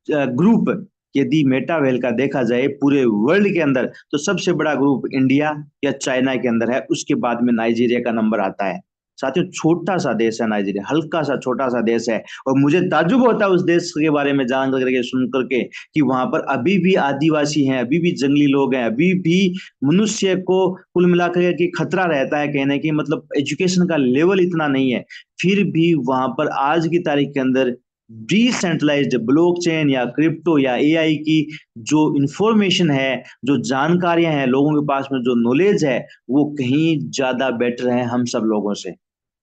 ग्रुप, यदि मेटावेल का देखा जाए पूरे वर्ल्ड के अंदर, तो सबसे बड़ा ग्रुप इंडिया या चाइना के अंदर है, उसके बाद में नाइजीरिया का नंबर आता है। साथियों, छोटा सा देश है नाइजीरिया, हल्का सा छोटा सा देश है, और मुझे ताज्जुब होता है उस देश के बारे में जान करके, सुन करके, कि वहां पर अभी भी आदिवासी हैं, अभी भी जंगली लोग हैं, अभी भी मनुष्य को कुल मिलाकर के खतरा रहता है, कहने की मतलब एजुकेशन का लेवल इतना नहीं है। फिर भी वहां पर आज की तारीख के अंदर डिसेंट्रलाइज्ड ब्लॉकचेन या क्रिप्टो या एआई की जो इंफॉर्मेशन है, जो जानकारियां हैं, लोगों के पास में जो नॉलेज है, वो कहीं ज्यादा बेटर है हम सब लोगों से।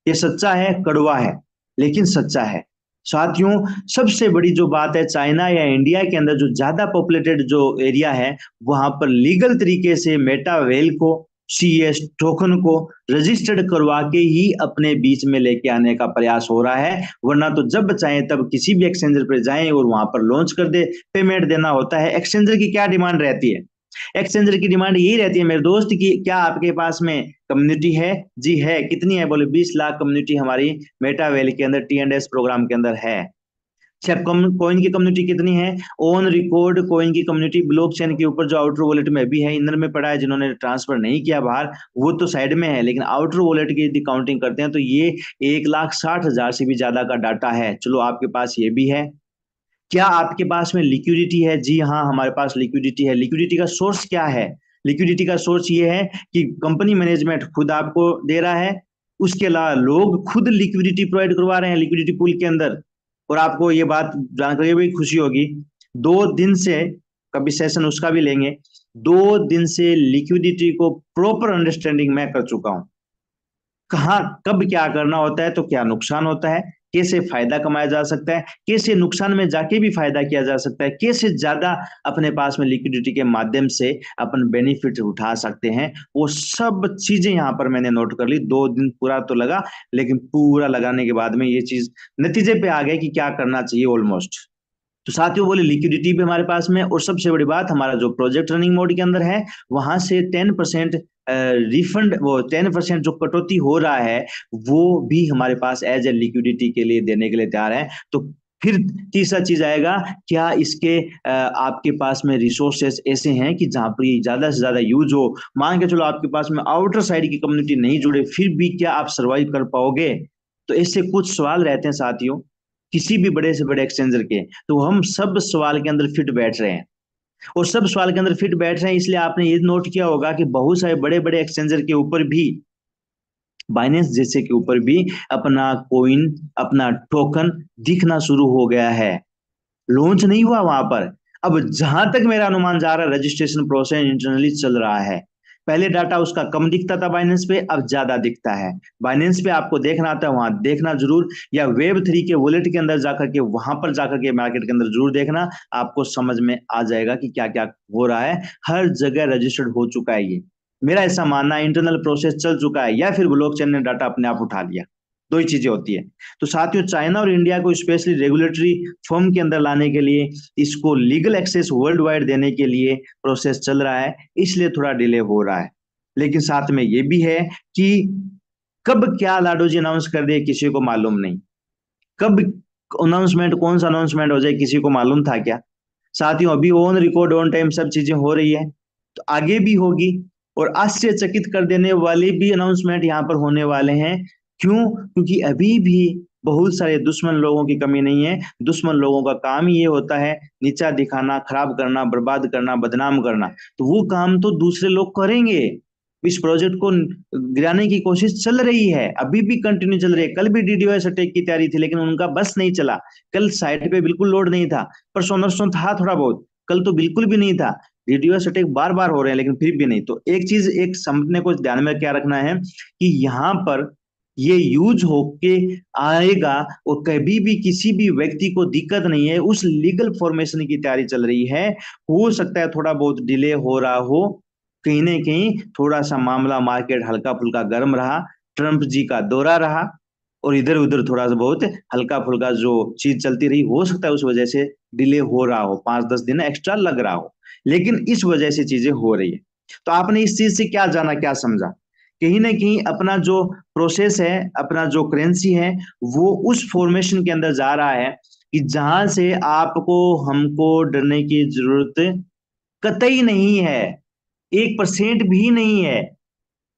ये सच्चा है, कड़वा है, लेकिन सच्चा है। साथियों, सबसे बड़ी जो बात है, चाइना या इंडिया के अंदर जो ज्यादा पॉपुलेटेड जो एरिया है, वहां पर लीगल तरीके से मेटा वेल को, CS टोकन को रजिस्टर्ड करवा के ही अपने बीच में लेके आने का प्रयास हो रहा है। वरना तो जब चाहे तब किसी भी एक्सचेंजर पर जाएं और वहां पर लॉन्च कर दे, पेमेंट देना होता है। एक्सचेंजर की क्या डिमांड रहती है? एक्सचेंजर की डिमांड यही रहती है मेरे दोस्त कि क्या आपके पास में कम्युनिटी है? जी है। कितनी है? बोले 20 लाख कम्युनिटी हमारी मेटा वैली के अंदर, T&S प्रोग्राम के अंदर है। कॉइन की कम्युनिटी कितनी है? ऑन रिकॉर्ड कॉइन की कम्युनिटी ब्लॉकचेन के ऊपर जो आउटर वॉलेट में भी है, इनर में पड़ा है, जिन्होंने ट्रांसफर नहीं किया बाहर वो तो साइड में है, लेकिन आउटर वॉलेट की यदि काउंटिंग करते हैं तो ये 1,60,000 से भी ज्यादा का डाटा है। चलो आपके पास ये भी है। क्या आपके पास में लिक्विडिटी है? जी हाँ, हमारे पास लिक्विडिटी है। लिक्विडिटी का सोर्स क्या है? लिक्विडिटी का सोर्स ये है कि कंपनी मैनेजमेंट खुद आपको दे रहा है, उसके अलावा लोग खुद लिक्विडिटी प्रोवाइड करवा रहे हैं लिक्विडिटी पूल के अंदर। और आपको ये बात जानकर भी खुशी होगी, 2 दिन से, कभी सेशन उसका भी लेंगे, 2 दिन से लिक्विडिटी को प्रॉपर अंडरस्टैंडिंग मैं कर चुका हूं। कहाँ कब क्या करना होता है, तो क्या नुकसान होता है, कैसे फायदा कमाया जा सकता है, कैसे नुकसान में जाके भी फायदा किया जा सकता है, कैसे ज्यादा अपने पास में लिक्विडिटी के माध्यम से अपन बेनिफिट उठा सकते हैं, वो सब चीजें यहाँ पर मैंने नोट कर ली। 2 दिन पूरा तो लगा, लेकिन पूरा लगाने के बाद में ये चीज नतीजे पे आ गए कि क्या करना चाहिए ऑलमोस्ट। तो साथियों बोले लिक्विडिटी भी हमारे पास में, और सबसे बड़ी बात हमारा जो प्रोजेक्ट रनिंग मोड के अंदर है वहां से 10% रिफंड, वो 10% जो कटौती हो रहा है वो भी हमारे पास एज ए लिक्विडिटी के लिए देने के लिए तैयार है। तो फिर तीसरा चीज आएगा, क्या इसके आपके पास में रिसोर्सेस ऐसे हैं कि जहां पर ज्यादा से ज्यादा यूज हो? मान के चलो आपके पास में आउटर साइड की कम्युनिटी नहीं जुड़े, फिर भी क्या आप सर्वाइव कर पाओगे? तो ऐसे कुछ सवाल रहते हैं साथियों किसी भी बड़े से बड़े एक्सचेंजर के। तो हम सब सवाल के अंदर फिट बैठ रहे हैं, और सब सवाल के अंदर फिट बैठ रहे हैं, इसलिए आपने ये नोट किया होगा कि बहुत सारे बड़े बड़े एक्सचेंजर के ऊपर भी, बाइनेंस जैसे के ऊपर भी अपना कोइन, अपना टोकन दिखना शुरू हो गया है। लॉन्च नहीं हुआ वहां पर। अब जहां तक मेरा अनुमान जा रहा है रजिस्ट्रेशन प्रोसेस इंटरनली चल रहा है। पहले डाटा उसका कम दिखता था बाइनेंस पे, अब ज्यादा दिखता है। बाइनेंस पे आपको देखना आता है, वहां देखना जरूर, या वेब 3 के वॉलेट के अंदर जाकर के, वहां पर जाकर के मार्केट के अंदर जरूर देखना, आपको समझ में आ जाएगा कि क्या क्या हो रहा है। हर जगह रजिस्टर्ड हो चुका है ये, मेरा ऐसा मानना है। इंटरनल प्रोसेस चल चुका है, या फिर ब्लॉकचेन ने डाटा अपने आप उठा लिया, दो ही चीजें होती है। तो साथियों चाइना और इंडिया को स्पेशली रेगुलेटरी फॉर्म के अंदर लाने के लिए, इसको लीगल एक्सेस वर्ल्ड वाइड देने के लिए प्रोसेस चल रहा है, इसलिए थोड़ा डिले हो रहा है। लेकिन साथ में ये भी है कि कब क्या लाडो जी अनाउंस कर दे किसी को मालूम नहीं। कब अनाउंसमेंट, कौन सा अनाउंसमेंट हो जाए किसी को मालूम था क्या? साथियों अभी ऑन रिकॉर्ड ऑन टाइम सब चीजें हो रही है, तो आगे भी होगी। और आश्चर्यचकित कर देने वाले भी अनाउंसमेंट यहाँ पर होने वाले हैं। क्यों? क्योंकि अभी भी बहुत सारे दुश्मन लोगों की कमी नहीं है। दुश्मन लोगों का काम ही ये होता है नीचा दिखाना, खराब करना, बर्बाद करना, बदनाम करना। तो वो काम तो दूसरे लोग करेंगे। इस प्रोजेक्ट को गिराने की कोशिश चल रही है, अभी भी कंटिन्यू चल रही है। कल भी डीडीओएस अटैक की तैयारी थी, लेकिन उनका बस नहीं चला। कल साइट पे बिल्कुल लोड नहीं था, परसों नरसों था थोड़ा बहुत, कल तो बिल्कुल भी नहीं था। डीडीओएस अटैक बार बार हो रहे हैं, लेकिन फिर भी नहीं। तो एक चीज एक समझने को ध्यान में क्या रखना है कि यहाँ पर ये यूज होके आएगा, और कभी भी किसी भी व्यक्ति को दिक्कत नहीं है। उस लीगल फॉर्मेशन की तैयारी चल रही है। हो सकता है थोड़ा बहुत डिले हो रहा हो, कहीं ना कहीं थोड़ा सा मामला मार्केट हल्का फुल्का गर्म रहा, ट्रंप जी का दौरा रहा, और इधर उधर थोड़ा सा बहुत हल्का फुल्का जो चीज चलती रही, हो सकता है उस वजह से डिले हो रहा हो, 5-10 दिन एक्स्ट्रा लग रहा हो, लेकिन इस वजह से चीजें हो रही है। तो आपने इस चीज से क्या जाना, क्या समझा? कहीं ना कहीं अपना जो प्रोसेस है, अपना जो करेंसी है, वो उस फॉर्मेशन के अंदर जा रहा है कि जहां से आपको हमको डरने की जरूरत कतई नहीं है, 1% भी नहीं है।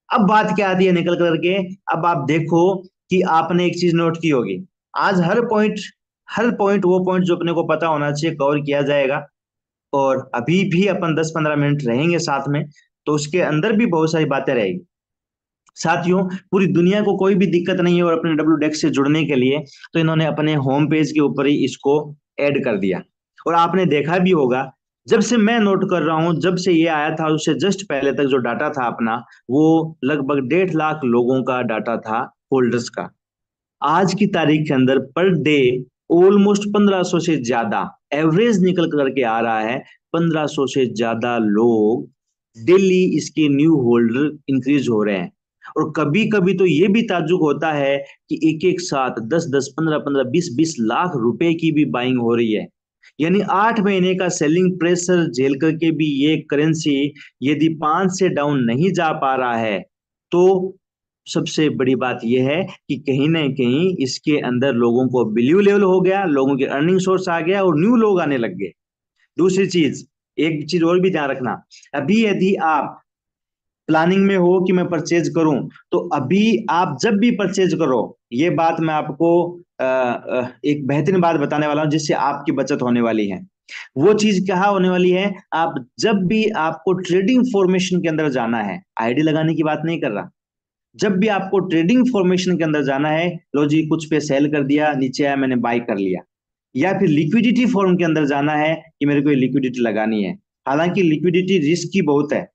अब बात क्या आती है निकल करके, अब आप देखो कि आपने एक चीज नोट की होगी, आज हर पॉइंट वो पॉइंट जो अपने को पता होना चाहिए कवर किया जाएगा। और अभी भी अपन 10-15 मिनट रहेंगे साथ में, तो उसके अंदर भी बहुत सारी बातें रहेगी। साथियों पूरी दुनिया को कोई भी दिक्कत नहीं है और अपने WDEX से जुड़ने के लिए, तो इन्होंने अपने होम पेज के ऊपर ही इसको ऐड कर दिया। और आपने देखा भी होगा, जब से मैं नोट कर रहा हूं, जब से ये आया था उससे जस्ट पहले तक जो डाटा था अपना, वो लगभग 1.5 लाख लोगों का डाटा था, होल्डर्स का। आज की तारीख के अंदर पर डे ऑलमोस्ट 1500 से ज्यादा एवरेज निकल करके आ रहा है। 1500 से ज्यादा लोग डेली इसके न्यू होल्डर इंक्रीज हो रहे हैं। और कभी कभी तो ये भी ताज्जुब होता है कि एक एक साथ 10-10, 15-15, 20-20 लाख रुपए की भी बाइंग हो रही है। यानी 8 महीने का सेलिंग प्रेशर झेल करके भी ये करेंसी यदि 5 से डाउन नहीं जा पा रहा है, तो सबसे बड़ी बात यह है कि कहीं ना कहीं इसके अंदर लोगों को वैल्यू लेवल हो गया, लोगों के अर्निंग सोर्स आ गया और न्यू लोग आने लग गए। दूसरी चीज, एक चीज और भी ध्यान रखना, अभी यदि आप प्लानिंग में हो कि मैं परचेज करूं, तो अभी आप जब भी परचेज करो, ये बात मैं आपको एक बेहतरीन बात बताने वाला हूं जिससे आपकी बचत होने वाली है। वो चीज क्या होने वाली है, आप जब भी आपको ट्रेडिंग फॉर्मेशन के अंदर जाना है, आईडी लगाने की बात नहीं कर रहा, जब भी आपको ट्रेडिंग फॉर्मेशन के अंदर जाना है, लो जी कुछ पे सेल कर दिया, नीचे आया मैंने बाई कर लिया, या फिर लिक्विडिटी फॉर्म के अंदर जाना है कि मेरे को लिक्विडिटी लगानी है। हालांकि लिक्विडिटी रिस्क की बहुत है,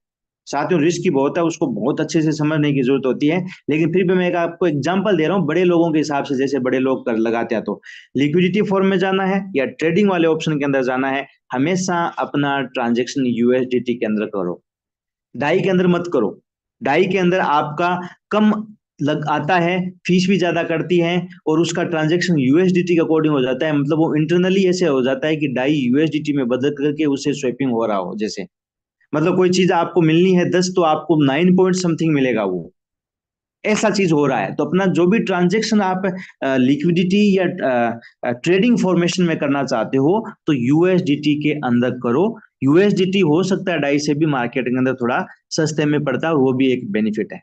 साथियों रिस्क की बहुत है, उसको बहुत अच्छे से समझने की जरूरत होती है। लेकिन फिर भी मैं एक आपको एग्जांपल दे रहा हूँ बड़े लोगों के हिसाब से, जैसे बड़े लोग कर लगाते हैं। तो लिक्विडिटी फॉर्म में जाना है या ट्रेडिंग वाले ऑप्शन के अंदर जाना है, हमेशा अपना ट्रांजेक्शन यूएसडीटी के अंदर करो, डाई के अंदर मत करो। डाई के अंदर आपका कम लग आता है, फीस भी ज्यादा करती है, और उसका ट्रांजेक्शन यूएसडीटी के अकॉर्डिंग हो जाता है, मतलब वो इंटरनली ऐसे हो जाता है कि डाई यूएसडीटी में बदल करके उसे स्वेपिंग हो रहा हो। जैसे मतलब कोई चीज आपको मिलनी है 10, तो आपको 9 पॉइंट समथिंग मिलेगा, वो ऐसा चीज हो रहा है। तो अपना जो भी ट्रांजेक्शन आप लिक्विडिटी या ट्रेडिंग फॉर्मेशन में करना चाहते हो, तो यूएसडीटी के अंदर करो। यूएसडीटी हो सकता है डाई से भी मार्केट के अंदर थोड़ा सस्ते में पड़ता है, वो भी एक बेनिफिट है।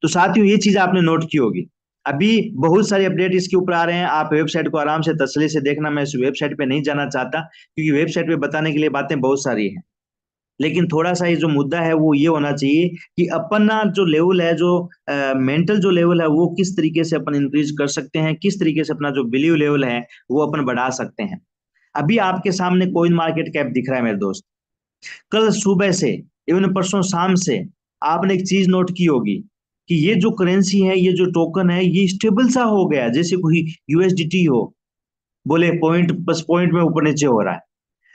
तो साथियों ये चीज आपने नोट की होगी। अभी बहुत सारे अपडेट इसके ऊपर आ रहे हैं, आप वेबसाइट को आराम से तसल्ली से देखना, मैं इस वेबसाइट पे नहीं जाना चाहता क्योंकि वेबसाइट पे बताने के लिए बातें बहुत सारी हैं। लेकिन थोड़ा सा ये जो मुद्दा है वो ये होना चाहिए कि अपना जो लेवल है, जो मेंटल जो लेवल है, वो किस तरीके से अपन इंक्रीज कर सकते हैं, किस तरीके से अपना जो बिलीव लेवल है वो अपन बढ़ा सकते हैं। अभी आपके सामने कोइन मार्केट कैप दिख रहा है मेरे दोस्त। कल सुबह से, इवन परसों शाम से, आपने एक चीज नोट की होगी कि ये जो करेंसी है, ये जो टोकन है, ये स्टेबल सा हो गया, जैसे कोई यूएसडीटी हो, बोले पॉइंट बस पॉइंट में ऊपर नीचे हो रहा है।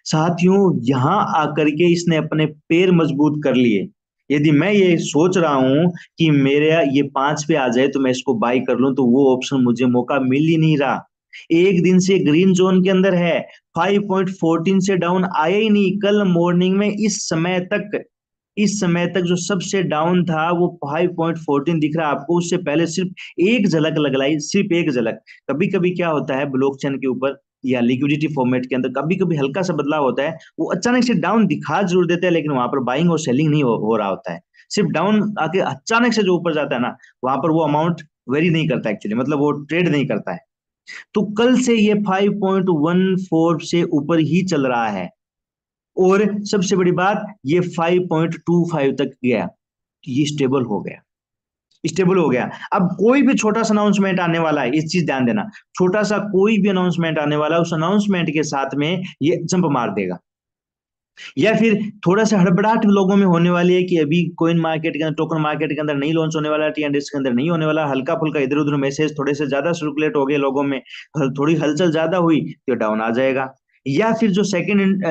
साथियों यहां आकर के इसने अपने पैर मजबूत कर लिए। यदि मैं ये सोच रहा हूं कि मेरा ये 5 पे आ जाए तो मैं इसको बाई कर लूं, तो वो ऑप्शन मुझे मौका मिल ही नहीं रहा। एक दिन से ग्रीन जोन के अंदर है, 5.14 से डाउन आया ही नहीं। कल मॉर्निंग में इस समय तक जो सबसे डाउन था वो 5.14 दिख रहा है आपको। उससे पहले सिर्फ एक झलक लगलाई, सिर्फ एक झलक। कभी कभी क्या होता है ब्लॉकचेन के ऊपर या लिक्विडिटी फॉर्मेट के अंदर, कभी कभी हल्का सा बदलाव होता है, वो अचानक से डाउन दिखा जरूर देते हैं, लेकिन वहां पर बाइंग और सेलिंग नहीं हो रहा होता है। सिर्फ डाउन आके अचानक से जो ऊपर जाता है ना, वहां पर वो अमाउंट वेरी नहीं करता एक्चुअली, मतलब वो ट्रेड नहीं करता है। तो कल से ये 5.14 से ऊपर ही चल रहा है, और सबसे बड़ी बात ये 5.25 तक गया, ये स्टेबल हो गया, स्टेबल हो गया। अब कोई भी छोटा सा अनाउंसमेंट आने वाला है, इस चीज ध्यान देना, छोटा सा कोई भी अनाउंसमेंट आने वाला है, उस अनाउंसमेंट के साथ में ये जंप मार देगा। या फिर थोड़ा सा हड़बड़ाहट लोगों में होने वाली है कि अभी कोइन मार्केट के अंदर, टोकन मार्केट के अंदर नहीं लॉन्च होने वाला, टीएनडीएस के अंदर नहीं होने वाला, हल्का फुल्का इधर उधर मैसेज थोड़े से ज्यादा सर्कुलेट हो गए लोगों में, थोड़ी हलचल ज्यादा हुई तो डाउन आ जाएगा। या फिर जो सेकंड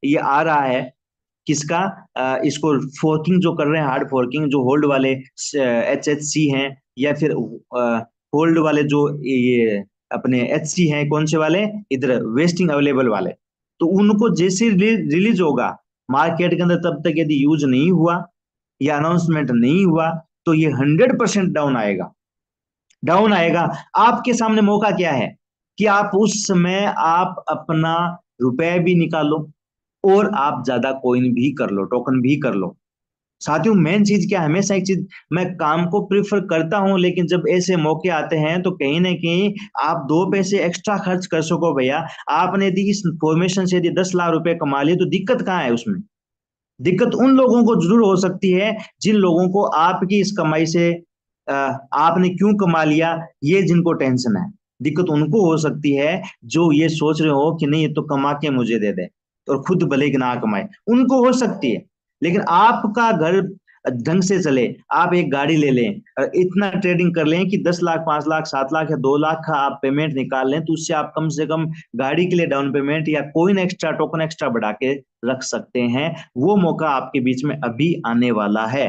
ये आ रहा है, किसका, इसको फोर्किंग जो कर रहे हैं, हार्ड फोर्किंग, जो होल्ड वाले HHC हैं, या फिर होल्ड वाले जो ये अपने HC हैं, कौन से वाले, इधर वेस्टिंग अवेलेबल वाले, तो उनको जैसे रिलीज होगा मार्केट के अंदर, तब तक यदि यूज नहीं हुआ या अनाउंसमेंट नहीं हुआ, तो ये 100% डाउन आएगा, डाउन आएगा। आपके सामने मौका क्या है कि आप उस समय आप अपना रुपए भी निकालो और आप ज्यादा कोइन भी कर लो, टोकन भी कर लो। साथियों मेन चीज क्या है, हमेशा एक चीज, मैं काम को प्रिफर करता हूं, लेकिन जब ऐसे मौके आते हैं तो कहीं ना कहीं आप 2 पैसे एक्स्ट्रा खर्च कर सको भैया। आपने यदि इस फॉर्मेशन से यदि 10 लाख रुपए कमा लिए, तो दिक्कत कहाँ है उसमें? दिक्कत उन लोगों को जरूर हो सकती है जिन लोगों को आपकी इस कमाई से आपने क्यों कमा लिया ये जिनको टेंशन है। दिक्कत उनको हो सकती है जो ये सोच रहे हो कि नहीं, ये तो कमा के मुझे दे दे, और खुद भले कि ना कमाए, उनको हो सकती है। लेकिन आपका घर ढंग से चले, आप एक गाड़ी ले लें, इतना ट्रेडिंग कर लें कि 10 लाख, 5 लाख, 7 लाख या 2 लाख का आप पेमेंट निकाल लें, तो उससे आप कम से कम गाड़ी के लिए डाउन पेमेंट या कोई एक्स्ट्रा टोकन एक्स्ट्रा बढ़ा के रख सकते हैं। वो मौका आपके बीच में अभी आने वाला है।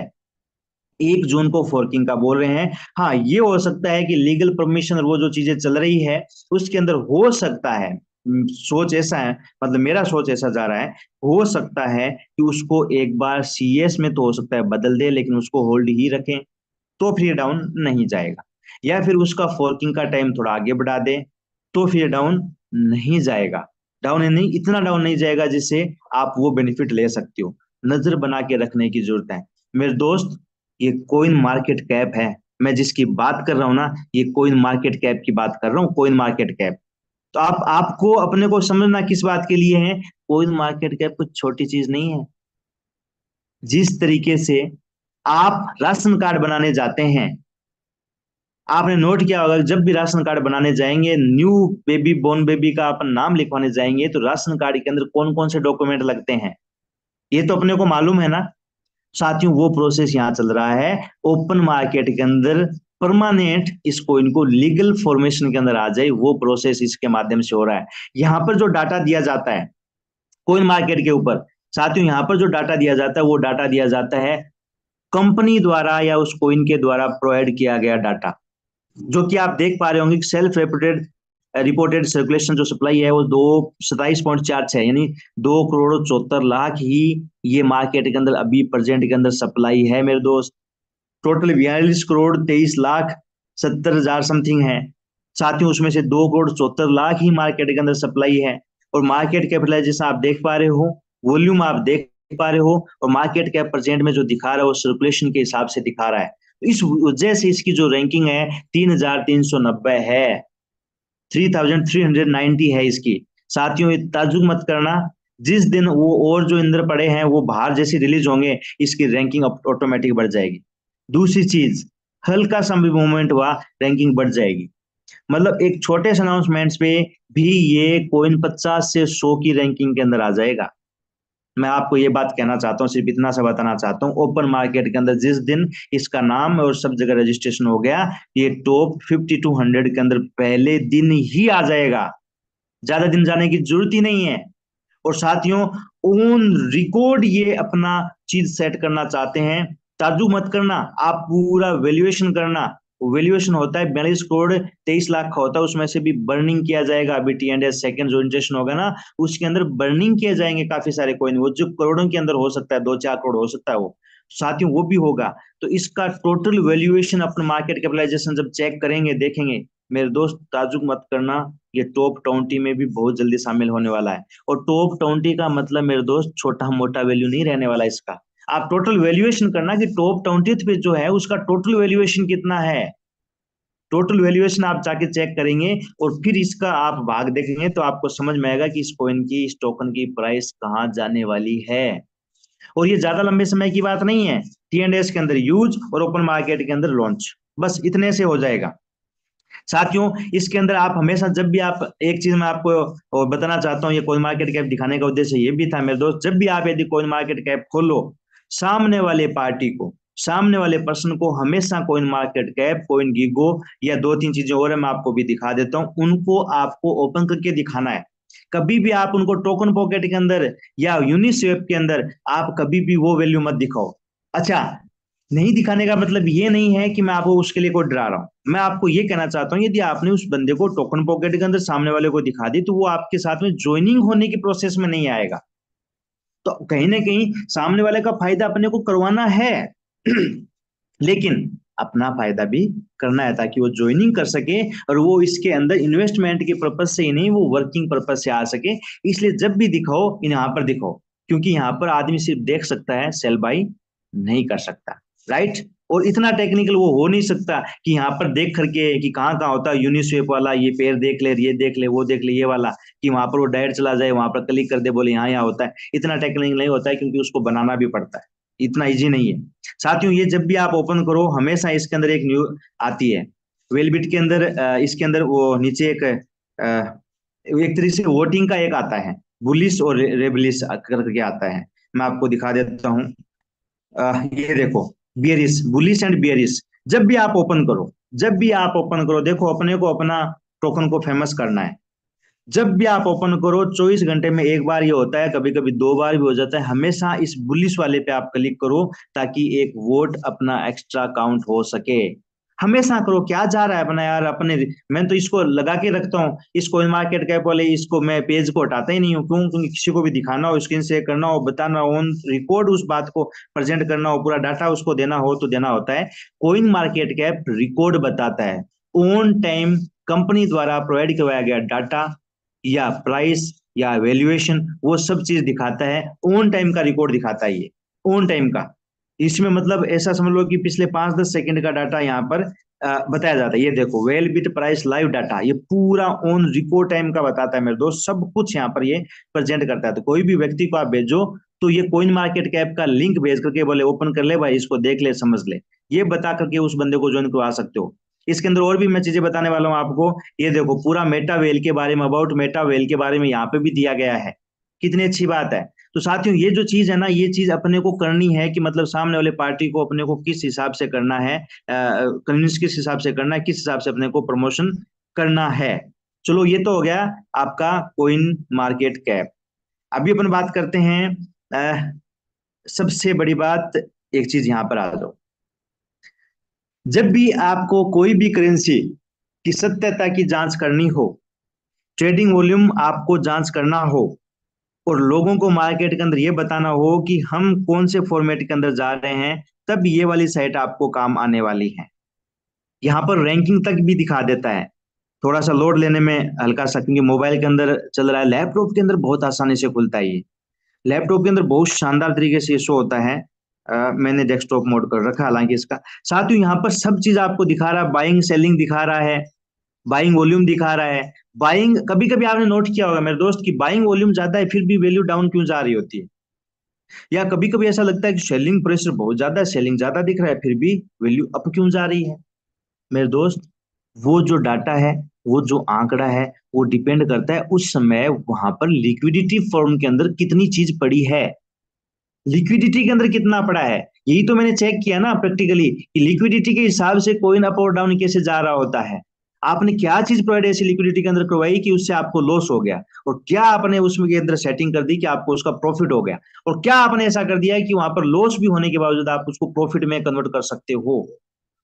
1 जून को फोर्किंग का बोल रहे हैं। हाँ ये हो सकता है कि लीगल परमिशन और वो जो चीजें चल रही है उसके अंदर हो सकता है, सोच ऐसा है, मतलब मेरा सोच ऐसा जा रहा है, हो सकता है कि उसको एक बार CS में तो हो सकता है बदल दे, लेकिन उसको होल्ड ही रखें। तो फिर डाउन नहीं जाएगा, या फिर उसका फोर्किंग का टाइम थोड़ा आगे बढ़ा दे तो फिर डाउन नहीं जाएगा। डाउन नहीं, इतना डाउन नहीं जाएगा जिससे आप वो बेनिफिट ले सकते हो। नजर बना के रखने की जरूरत है मेरे दोस्त। ये कोइन मार्केट कैप है, मैं जिसकी बात कर रहा हूं ना, ये कोइन मार्केट कैप की बात कर रहा हूँ, कोइन मार्केट कैप। तो आपको अपने को समझना किस बात के लिए है, कोइन मार्केट कैप कुछ छोटी चीज नहीं है। जिस तरीके से आप राशन कार्ड बनाने जाते हैं, आपने नोट किया होगा, जब भी राशन कार्ड बनाने जाएंगे, न्यू बेबी बोर्न बेबी का अपन नाम लिखवाने जाएंगे, तो राशन कार्ड के अंदर कौन कौन से डॉक्यूमेंट लगते हैं, ये तो अपने को मालूम है ना साथियों। वो प्रोसेस यहाँ चल रहा है ओपन मार्केट के अंदर, परमानेंट इस कोइन को लीगल फॉर्मेशन के अंदर आ जाए, वो प्रोसेस इसके माध्यम से हो रहा है। यहाँ पर जो डाटा दिया जाता है कोइन मार्केट के ऊपर, साथियों यहाँ पर जो डाटा दिया जाता है वो डाटा दिया जाता है कंपनी द्वारा या उस कोइन के द्वारा प्रोवाइड किया गया डाटा, जो कि आप देख पा रहे होंगे कि सेल्फ रिपोर्टेड रिपोर्टेड सर्कुलेशन जो सप्लाई है वो 227.46 है, यानी 2 करोड़ 74 लाख ही ये मार्केट के अंदर अभी प्रेजेंट के अंदर सप्लाई है मेरे दोस्त। टोटल 42 करोड़ 23 लाख 70 हजार समथिंग है साथियों, उसमें से 2 करोड़ 74 लाख ही मार्केट के अंदर सप्लाई है। और मार्केट कैपिटलाइजेशन आप देख पा रहे हो, वॉल्यूम आप देख पा रहे हो, और मार्केट कैप प्रेजेंट में जो दिखा रहा है वो सर्कुलेशन के हिसाब से दिखा रहा है। तो इस वजह से इसकी जो रैंकिंग है 3390 है, 3390 है इसकी। साथियों ताज्जुब मत करना, जिस दिन वो और जो इंद्र पड़े हैं वो बाहर जैसे रिलीज होंगे, इसकी रैंकिंग ऑटोमेटिक बढ़ जाएगी। दूसरी चीज, हल्का सा भी मूवमेंट हुआ रैंकिंग बढ़ जाएगी। मतलब एक छोटे से अनाउंसमेंट्स पे भी ये कोइन 50 से 100 की रैंकिंग के अंदर आ जाएगा। मैं आपको ये बात कहना चाहता हूँ, सिर्फ इतना सा बताना चाहता हूँ, ओपन मार्केट के अंदर जिस दिन इसका नाम और सब जगह रजिस्ट्रेशन हो गया, ये टॉप 5200 के अंदर पहले दिन ही आ जाएगा, ज्यादा दिन जाने की जरूरत ही नहीं है। और साथियों ऑन रिकॉर्ड ये अपना चीज सेट करना चाहते हैं, ताज्जुब मत करना, आप पूरा वैल्यूएशन करना। वैल्यूएशन होता है 42 करोड़ 23 लाख का होता है, उसमें से भी बर्निंग किया जाएगा। अभी टी एंड एस सेकंड जो इंजेक्शन होगा ना, उसके अंदर बर्निंग किए जाएंगे काफी सारे कॉइन, वो जो करोड़ों के अंदर हो सकता है, 2-4 करोड़ हो सकता है वो साथियों, वो भी होगा। तो इसका टोटल वैल्यूएशन अपना मार्केट कैपिटलाइजेशन जब चेक करेंगे देखेंगे मेरे दोस्त, ताज्जुब मत करना, ये टॉप 20 में भी बहुत जल्दी शामिल होने वाला है। और टॉप 20 का मतलब मेरे दोस्त छोटा मोटा वैल्यू नहीं रहने वाला इसका। आप टोटल वैल्यूएशन करना कि टॉप 20 पे जो है उसका टोटल वैल्यूएशन कितना है, टोटल वैल्यूएशन आप जाके चेक करेंगे और फिर इसका आप भाग देखेंगे तो आपको समझ में आएगा कि इस कॉइन की, इस टोकन की प्राइस कहाँ जाने वाली है। और ये ज्यादा लंबे समय की बात नहीं है, टी एंड एस के अंदर यूज और ओपन मार्केट के अंदर लॉन्च, बस इतने से हो जाएगा। साथियों इसके अंदर आप हमेशा जब भी आप, एक चीज मैं आपको बताना चाहता हूँ, ये कोइन मार्केट कैप दिखाने का उद्देश्य ये भी था मेरे दोस्त, जब भी आप यदि कोइन मार्केट कैप खोलो, सामने वाले पार्टी को, सामने वाले पर्सन को हमेशा coin market cap, coin GIGO या 2-3 चीजें और है मैं आपको भी दिखा देता हूँ, उनको आपको ओपन करके दिखाना है। कभी भी आप उनको टोकन पॉकेट के अंदर या यूनिस्वैप के अंदर आप कभी भी वो वैल्यू मत दिखाओ। अच्छा, नहीं दिखाने का मतलब ये नहीं है कि मैं आपको उसके लिए कोई डरा रहा हूं, मैं आपको ये कहना चाहता हूं यदि आपने उस बंदे को टोकन पॉकेट के अंदर सामने वाले को दिखा दी तो वो आपके साथ में ज्वाइनिंग होने की प्रोसेस में नहीं आएगा। तो कहीं ना कहीं सामने वाले का फायदा अपने को करवाना है लेकिन अपना फायदा भी करना है ताकि वो ज्वाइनिंग कर सके और वो इसके अंदर इन्वेस्टमेंट के पर्पज से ही नहीं, वो वर्किंग पर्पज से आ सके। इसलिए जब भी दिखाओ यहाँ पर दिखाओ, क्योंकि यहाँ पर आदमी सिर्फ देख सकता है, सेल बाई नहीं कर सकता, राइट। और इतना टेक्निकल वो हो नहीं सकता कि यहाँ पर देख करके कि कहाँ कहाँ होता है यूनिस्वेप वाला, ये पेयर देख ले, ये देख ले, वो देख ले, ये वाला, कि वहां पर वो डायरेक्ट चला जाए, वहां पर क्लिक कर दे, बोले यहाँ यहाँ होता है। इतना टेक्निकल नहीं होता है क्योंकि उसको बनाना भी पड़ता है, इतना इजी नहीं है। साथियों ये जब भी आप ओपन करो हमेशा इसके अंदर एक न्यू आती है, वेलबिट के अंदर इसके अंदर वो नीचे एक तरीके से वोटिंग का एक आता है, बुलिश और रेबलिश करके आता है। मैं आपको दिखा देता हूँ, ये देखो, बियरिश, बुलिश एंड बियरिश। जब भी आप ओपन करो, जब भी आप ओपन करो, देखो अपने को अपना टोकन को फेमस करना है। जब भी आप ओपन करो 24 घंटे में एक बार ये होता है, कभी कभी 2 बार भी हो जाता है, हमेशा इस बुलिश वाले पे आप क्लिक करो ताकि एक वोट अपना एक्स्ट्रा काउंट हो सके। हमेशा करो क्या जा रहा है अपना यार अपने। मैं तो इसको लगा के रखता हूँ इस कॉइन मार्केट कैप वाले, इसको मैं पेज को हटाता ही नहीं हूँ। क्यों? क्योंकि किसी को भी दिखाना हो, स्क्रीन शेयर करना हो, बताना हो, ऑन रिकॉर्ड उस बात को प्रेजेंट करना हो, पूरा डाटा उसको देना हो तो देना होता है। कॉइन मार्केट कैप रिकॉर्ड बताता है, ऑन टाइम कंपनी द्वारा प्रोवाइड करवाया गया डाटा या प्राइस या वैल्यूएशन, वो सब चीज दिखाता है। ऑन टाइम का रिकॉर्ड दिखाता है ये, ऑन टाइम का। इसमें मतलब ऐसा समझ लो कि पिछले 5-10 सेकंड का डाटा यहाँ पर बताया जाता है। ये देखो well bit price live data, ये पूरा ऑन रिकॉर्ड टाइम का बताता है मेरे दोस्त, सब कुछ यहाँ पर ये प्रेजेंट करता है। तो कोई भी व्यक्ति को आप भेजो तो ये कॉइन मार्केट कैप का लिंक भेज करके बोले ओपन कर ले भाई, इसको देख ले, समझ ले, ये बता करके उस बंदे को ज्वाइन करवा सकते हो। इसके अंदर और भी मैं चीजें बताने वाला हूँ आपको। ये देखो पूरा मेटा वेल के बारे में, अबाउट मेटा वेल के बारे में यहाँ पे भी दिया गया है। कितनी अच्छी बात है। तो साथियों ये जो चीज है ना, ये चीज अपने को करनी है कि मतलब सामने वाले पार्टी को अपने को किस हिसाब से करना है, कन्विंस किस हिसाब से करना है, किस हिसाब से अपने को प्रमोशन करना है। चलो ये तो हो गया आपका कोइन मार्केट कैप। अभी अपन बात करते हैं सबसे बड़ी बात, एक चीज यहां पर आ जाओ। जब भी आपको कोई भी करेंसी की सत्यता की जांच करनी हो, ट्रेडिंग वॉल्यूम आपको जांच करना हो, और लोगों को मार्केट के अंदर ये बताना हो कि हम कौन से फॉर्मेट के अंदर जा रहे हैं, तब ये वाली साइट आपको काम आने वाली है। यहाँ पर रैंकिंग तक भी दिखा देता है। थोड़ा सा लोड लेने में हल्का सा, क्योंकि मोबाइल के अंदर चल रहा है, लैपटॉप के अंदर बहुत आसानी से खुलता है ये। लैपटॉप के अंदर बहुत शानदार तरीके से शो होता है। मैंने डेस्कटॉप मोड कर रखा है हालांकि इसका। साथ ही यहाँ पर सब चीज आपको दिखा रहा है, बाइंग सेलिंग दिखा रहा है, बाइंग वॉल्यूम दिखा रहा है। बाइंग, कभी कभी आपने नोट किया होगा मेरे दोस्त कि बाइंग वॉल्यूम ज्यादा है फिर भी वैल्यू डाउन क्यों जा रही होती है। या कभी कभी ऐसा लगता है कि सेलिंग प्रेशर बहुत ज्यादा है, सेलिंग ज्यादा दिख रहा है फिर भी वैल्यू अप क्यों जा रही है। मेरे दोस्त वो जो डाटा है, वो जो आंकड़ा है, वो डिपेंड करता है उस समय वहां पर लिक्विडिटी फर्म के अंदर कितनी चीज पड़ी है, लिक्विडिटी के अंदर कितना पड़ा है। यही तो मैंने चेक किया ना प्रैक्टिकली कि लिक्विडिटी के हिसाब से कोइन अप और डाउन कैसे जा रहा होता है। आपने क्या चीज प्रोवाइड ऐसी लिक्विडिटी के अंदर करवाई कि उससे आपको लॉस हो गया, और क्या आपने उसमें के अंदर सेटिंग कर दी कि आपको उसका प्रॉफिट हो गया, और क्या आपने ऐसा कर दिया है कि वहां पर लॉस भी होने के बावजूद आप उसको प्रॉफिट में कन्वर्ट कर सकते हो।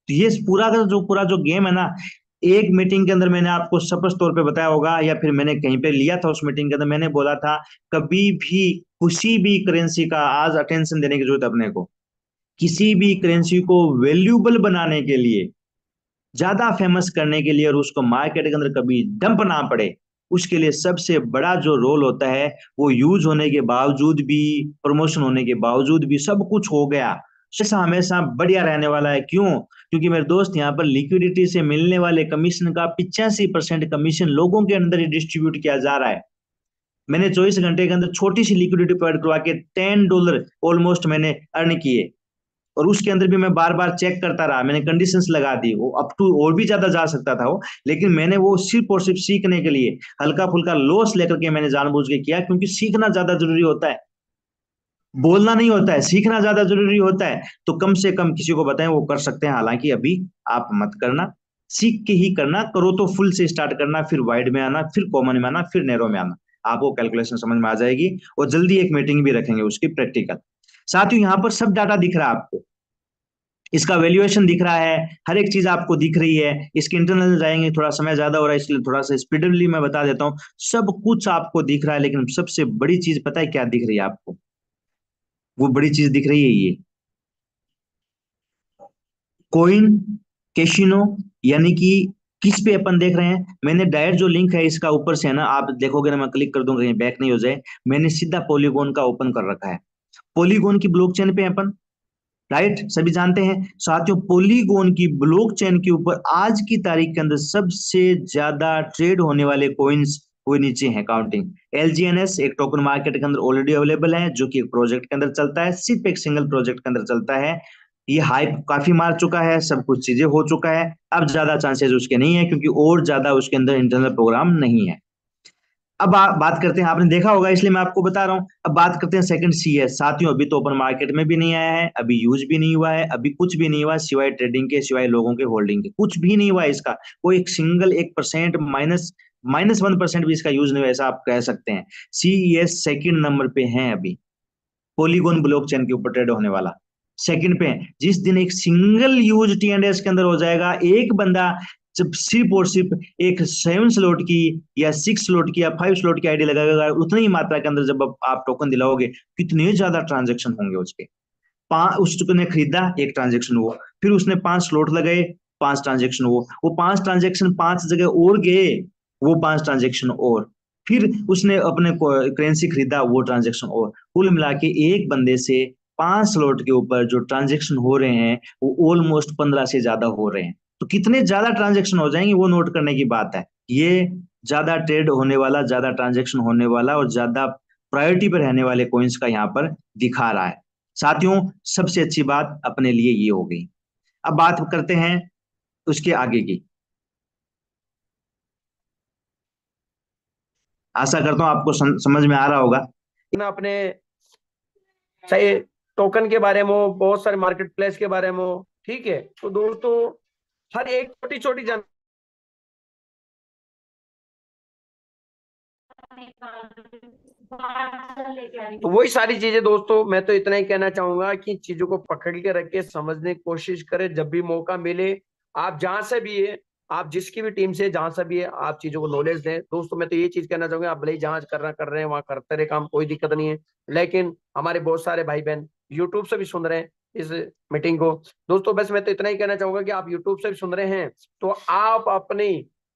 तो ये पूरा जो गेम है ना, एक मीटिंग के अंदर मैंने आपको स्पष्ट तौर पे बताया होगा, या फिर मैंने कहीं पे लिया था उस मीटिंग के अंदर, मैंने बोला था कभी भी किसी भी करेंसी का आज अटेंशन देने की जरूरत है अपने को। किसी भी करेंसी को वैल्यूबल बनाने के लिए, ज्यादा फेमस करने के लिए, और उसको मार्केट के अंदर कभी डंप ना पड़े, उसके लिए सबसे बड़ा जो रोल होता है, वो यूज होने के बावजूद भी, प्रमोशन होने के बावजूद भी सब कुछ हो गया, हमेशा हमेशा बढ़िया रहने वाला है। क्यों? क्योंकि मेरे दोस्त यहाँ पर लिक्विडिटी से मिलने वाले कमीशन का 85% कमीशन लोगों के अंदर ही डिस्ट्रीब्यूट किया जा रहा है। मैंने 24 घंटे के अंदर छोटी सी लिक्विडिटी प्रोवाइड करवा के $10 ऑलमोस्ट मैंने अर्न किए, और उसके अंदर भी मैं बार बार चेक करता रहा, मैंने कंडीशंस लगा दी, वो अप टू और भी ज्यादा जा सकता था वो, लेकिन मैंने वो सिर्फ और सिर्फ सीखने के लिए हल्का फुल्का लॉस लेकर के मैंने जानबूझ के किया, क्योंकि सीखना ज्यादा जरूरी होता है, बोलना नहीं होता है, सीखना ज्यादा जरूरी होता है। तो कम से कम किसी को बताएं, वो कर सकते हैं, हालांकि अभी आप मत करना, सीख के ही करना, करो तो फुल से स्टार्ट करना, फिर वाइड में आना, फिर कॉमन में आना, फिर नैरो में आना, आपको कैलकुलेशन समझ में आ जाएगी। और जल्दी एक मीटिंग भी रखेंगे उसकी प्रैक्टिकल। साथ ही यहाँ पर सब डाटा दिख रहा है आपको, इसका वैल्यूएशन दिख रहा है, हर एक चीज आपको दिख रही है। इसके इंटरनल जाएंगे, थोड़ा समय ज्यादा हो रहा है इसलिए थोड़ा सा स्पीडली मैं बता देता हूँ। सब कुछ आपको दिख रहा है, लेकिन सबसे बड़ी चीज पता है क्या दिख रही है आपको? वो बड़ी चीज दिख रही है ये कोइन कैशिनो, यानी कि किस पे अपन देख रहे हैं। मैंने डायरेक्ट जो लिंक है इसका ऊपर से है ना, आप देखोगे ना, मैं क्लिक कर दूंगा कहीं बैक नहीं हो जाए, मैंने सीधा पॉलीगोन का ओपन कर रखा है। पॉलीगोन की ब्लॉकचेन पे अपन, राइट, सभी जानते हैं साथियों, पॉलीगोन की ब्लॉकचेन के ऊपर आज की तारीख के अंदर सबसे ज्यादा ट्रेड होने वाले कॉइन्स वो नीचे हैं काउंटिंग। एलजीएनएस एक टोकन मार्केट के अंदर ऑलरेडी अवेलेबल है, जो कि एक प्रोजेक्ट के अंदर चलता है, सिर्फ एक सिंगल प्रोजेक्ट के अंदर चलता है। ये हाइप काफी मार चुका है, सब कुछ चीजें हो चुका है, अब ज्यादा चांसेस उसके नहीं है, क्योंकि और ज्यादा उसके अंदर इंटरनल प्रोग्राम नहीं है। अब बात करते हैं, आपने देखा होगा इसलिए मैं आपको बता रहा हूं। अब बात करते हैं सेकंड सीएस। साथियों अभी तो ओपन मार्केट में भी नहीं आया है, अभी यूज भी नहीं हुआ है, अभी कुछ भी नहीं हुआ सिवाय ट्रेडिंग के, सिवाय लोगों के होल्डिंग के, कुछ भी नहीं हुआ है इसका। कोई एक सिंगल 1% -1% भी इसका यूज नहीं हुआ, ऐसा आप कह सकते हैं। सीईएस सेकंड नंबर पे है अभी, पॉलीगोन ब्लॉकचेन के ऊपर ट्रेड होने वाला। सेकंड पे जिस दिन एक सिंगल यूज T&S के अंदर हो जाएगा, एक बंदा जब सिर्फ और सिर्फ एक 7 स्लॉट की या 6 स्लॉट की या 5 स्लॉट की आईडी लगाएगा, उतनी ही मात्रा के अंदर जब आप टोकन दिलाओगे, कितने ज्यादा ट्रांजेक्शन होंगे उसके। उसने खरीदा, एक ट्रांजेक्शन हुआ, फिर उसने 5 स्लॉट लगाए, 5 ट्रांजेक्शन हुआ, वो 5 ट्रांजेक्शन 5 जगह और गए, वो 5 ट्रांजेक्शन और, फिर उसने अपने करेंसी खरीदा, वो ट्रांजेक्शन और, कुल मिला के एक बंदे से 5 स्लॉट के ऊपर जो ट्रांजेक्शन हो रहे हैं वो ऑलमोस्ट 15 से ज्यादा हो रहे हैं। तो कितने ज्यादा ट्रांजेक्शन हो जाएंगे वो नोट करने की बात है। ये ज्यादा ट्रेड होने वाला, ज्यादा ट्रांजेक्शन होने वाला और ज्यादा प्रायोरिटी पर रहने वाले कॉइन्स का यहाँ पर दिखा रहा है। साथियों, सबसे अच्छी बात अपने लिए ये हो गई। अब बात करते हैं उसके आगे की। आशा करता हूं आपको समझ में आ रहा होगा। ना अपने चाहे टोकन के बारे में हो, बहुत सारे मार्केट प्लेस के बारे में हो, ठीक है। तो दोस्तों हर एक छोटी छोटी जानकारी तो वही सारी चीजें दोस्तों, मैं तो इतना ही कहना चाहूंगा कि चीजों को पकड़ के रख के समझने की कोशिश करें। जब भी मौका मिले, आप जहां से भी है, आप जिसकी भी टीम से जहां से भी है, आप चीजों को नॉलेज दें। दोस्तों मैं तो ये चीज कहना चाहूंगा, आप भले ही जहां कर रहे हैं वहां करते रहे काम, कोई दिक्कत नहीं है। लेकिन हमारे बहुत सारे भाई बहन यूट्यूब से भी सुन रहे हैं इस मीटिंग को। दोस्तों बस मैं तो इतना ही कहना चाहूंगा कि आप यूट्यूब से भी सुन रहे हैं तो आप अपनी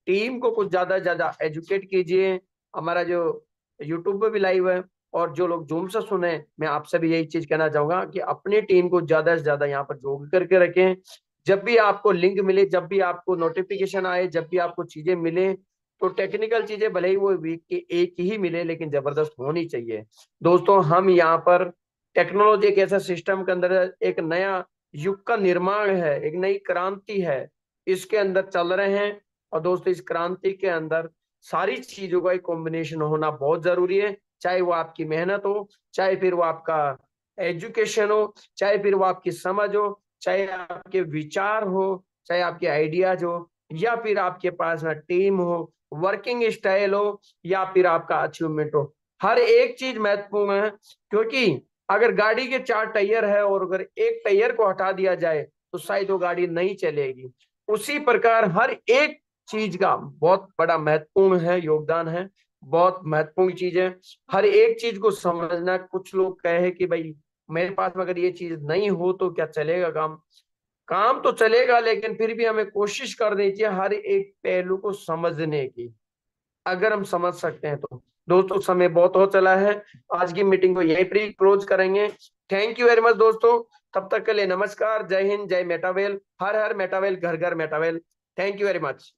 टीम को कुछ ज्यादा ज्यादा एजुकेट कीजिए। हमारा जो यूट्यूब पे भी लाइव है और जो लोग जूम से सुने, मैं आपसे भी यही चीज कहना चाहूंगा कि अपनी टीम को ज्यादा से ज्यादा यहाँ पर जोड़ करके रखें। जब भी आपको लिंक मिले, जब भी आपको नोटिफिकेशन आए, जब भी आपको चीजें मिले, तो टेक्निकल चीजें भले ही वो वीक के एक ही मिले लेकिन जबरदस्त होनी चाहिए। दोस्तों हम यहाँ पर टेक्नोलॉजी एक ऐसा सिस्टम के अंदर एक नया युग का निर्माण है, एक नई क्रांति है, इसके अंदर चल रहे हैं। और दोस्तों इस क्रांति के अंदर सारी चीजों का एक कॉम्बिनेशन होना बहुत जरूरी है। चाहे वो आपकी मेहनत हो, चाहे फिर वो आपका एजुकेशन हो, चाहे फिर वो आपकी समझ हो, चाहे आपके विचार हो, चाहे आपके आइडियाज हो, या फिर आपके पास में टीम हो, वर्किंग स्टाइल हो, या फिर आपका अचीवमेंट हो। हर एक चीज महत्वपूर्ण है, क्योंकि अगर गाड़ी के 4 टायर है और अगर एक टायर को हटा दिया जाए तो शायद वो गाड़ी नहीं चलेगी। उसी प्रकार हर एक चीज का बहुत बड़ा महत्वपूर्ण है, योगदान है, बहुत महत्वपूर्ण चीज है। हर एक चीज को समझना। कुछ लोग कहे कि भाई मेरे पास में अगर ये चीज नहीं हो तो क्या चलेगा काम? काम तो चलेगा, लेकिन फिर भी हमें कोशिश करनी चाहिए हर एक पहलू को समझने की। अगर हम समझ सकते हैं तो। दोस्तों समय बहुत हो चला है, आज की मीटिंग को यहीं पर क्लोज करेंगे। थैंक यू वेरी मच दोस्तों। तब तक के लिए नमस्कार, जय हिंद, जय मेटावेल, हर हर मेटावेल, घर घर मेटावेल। Thank you very much.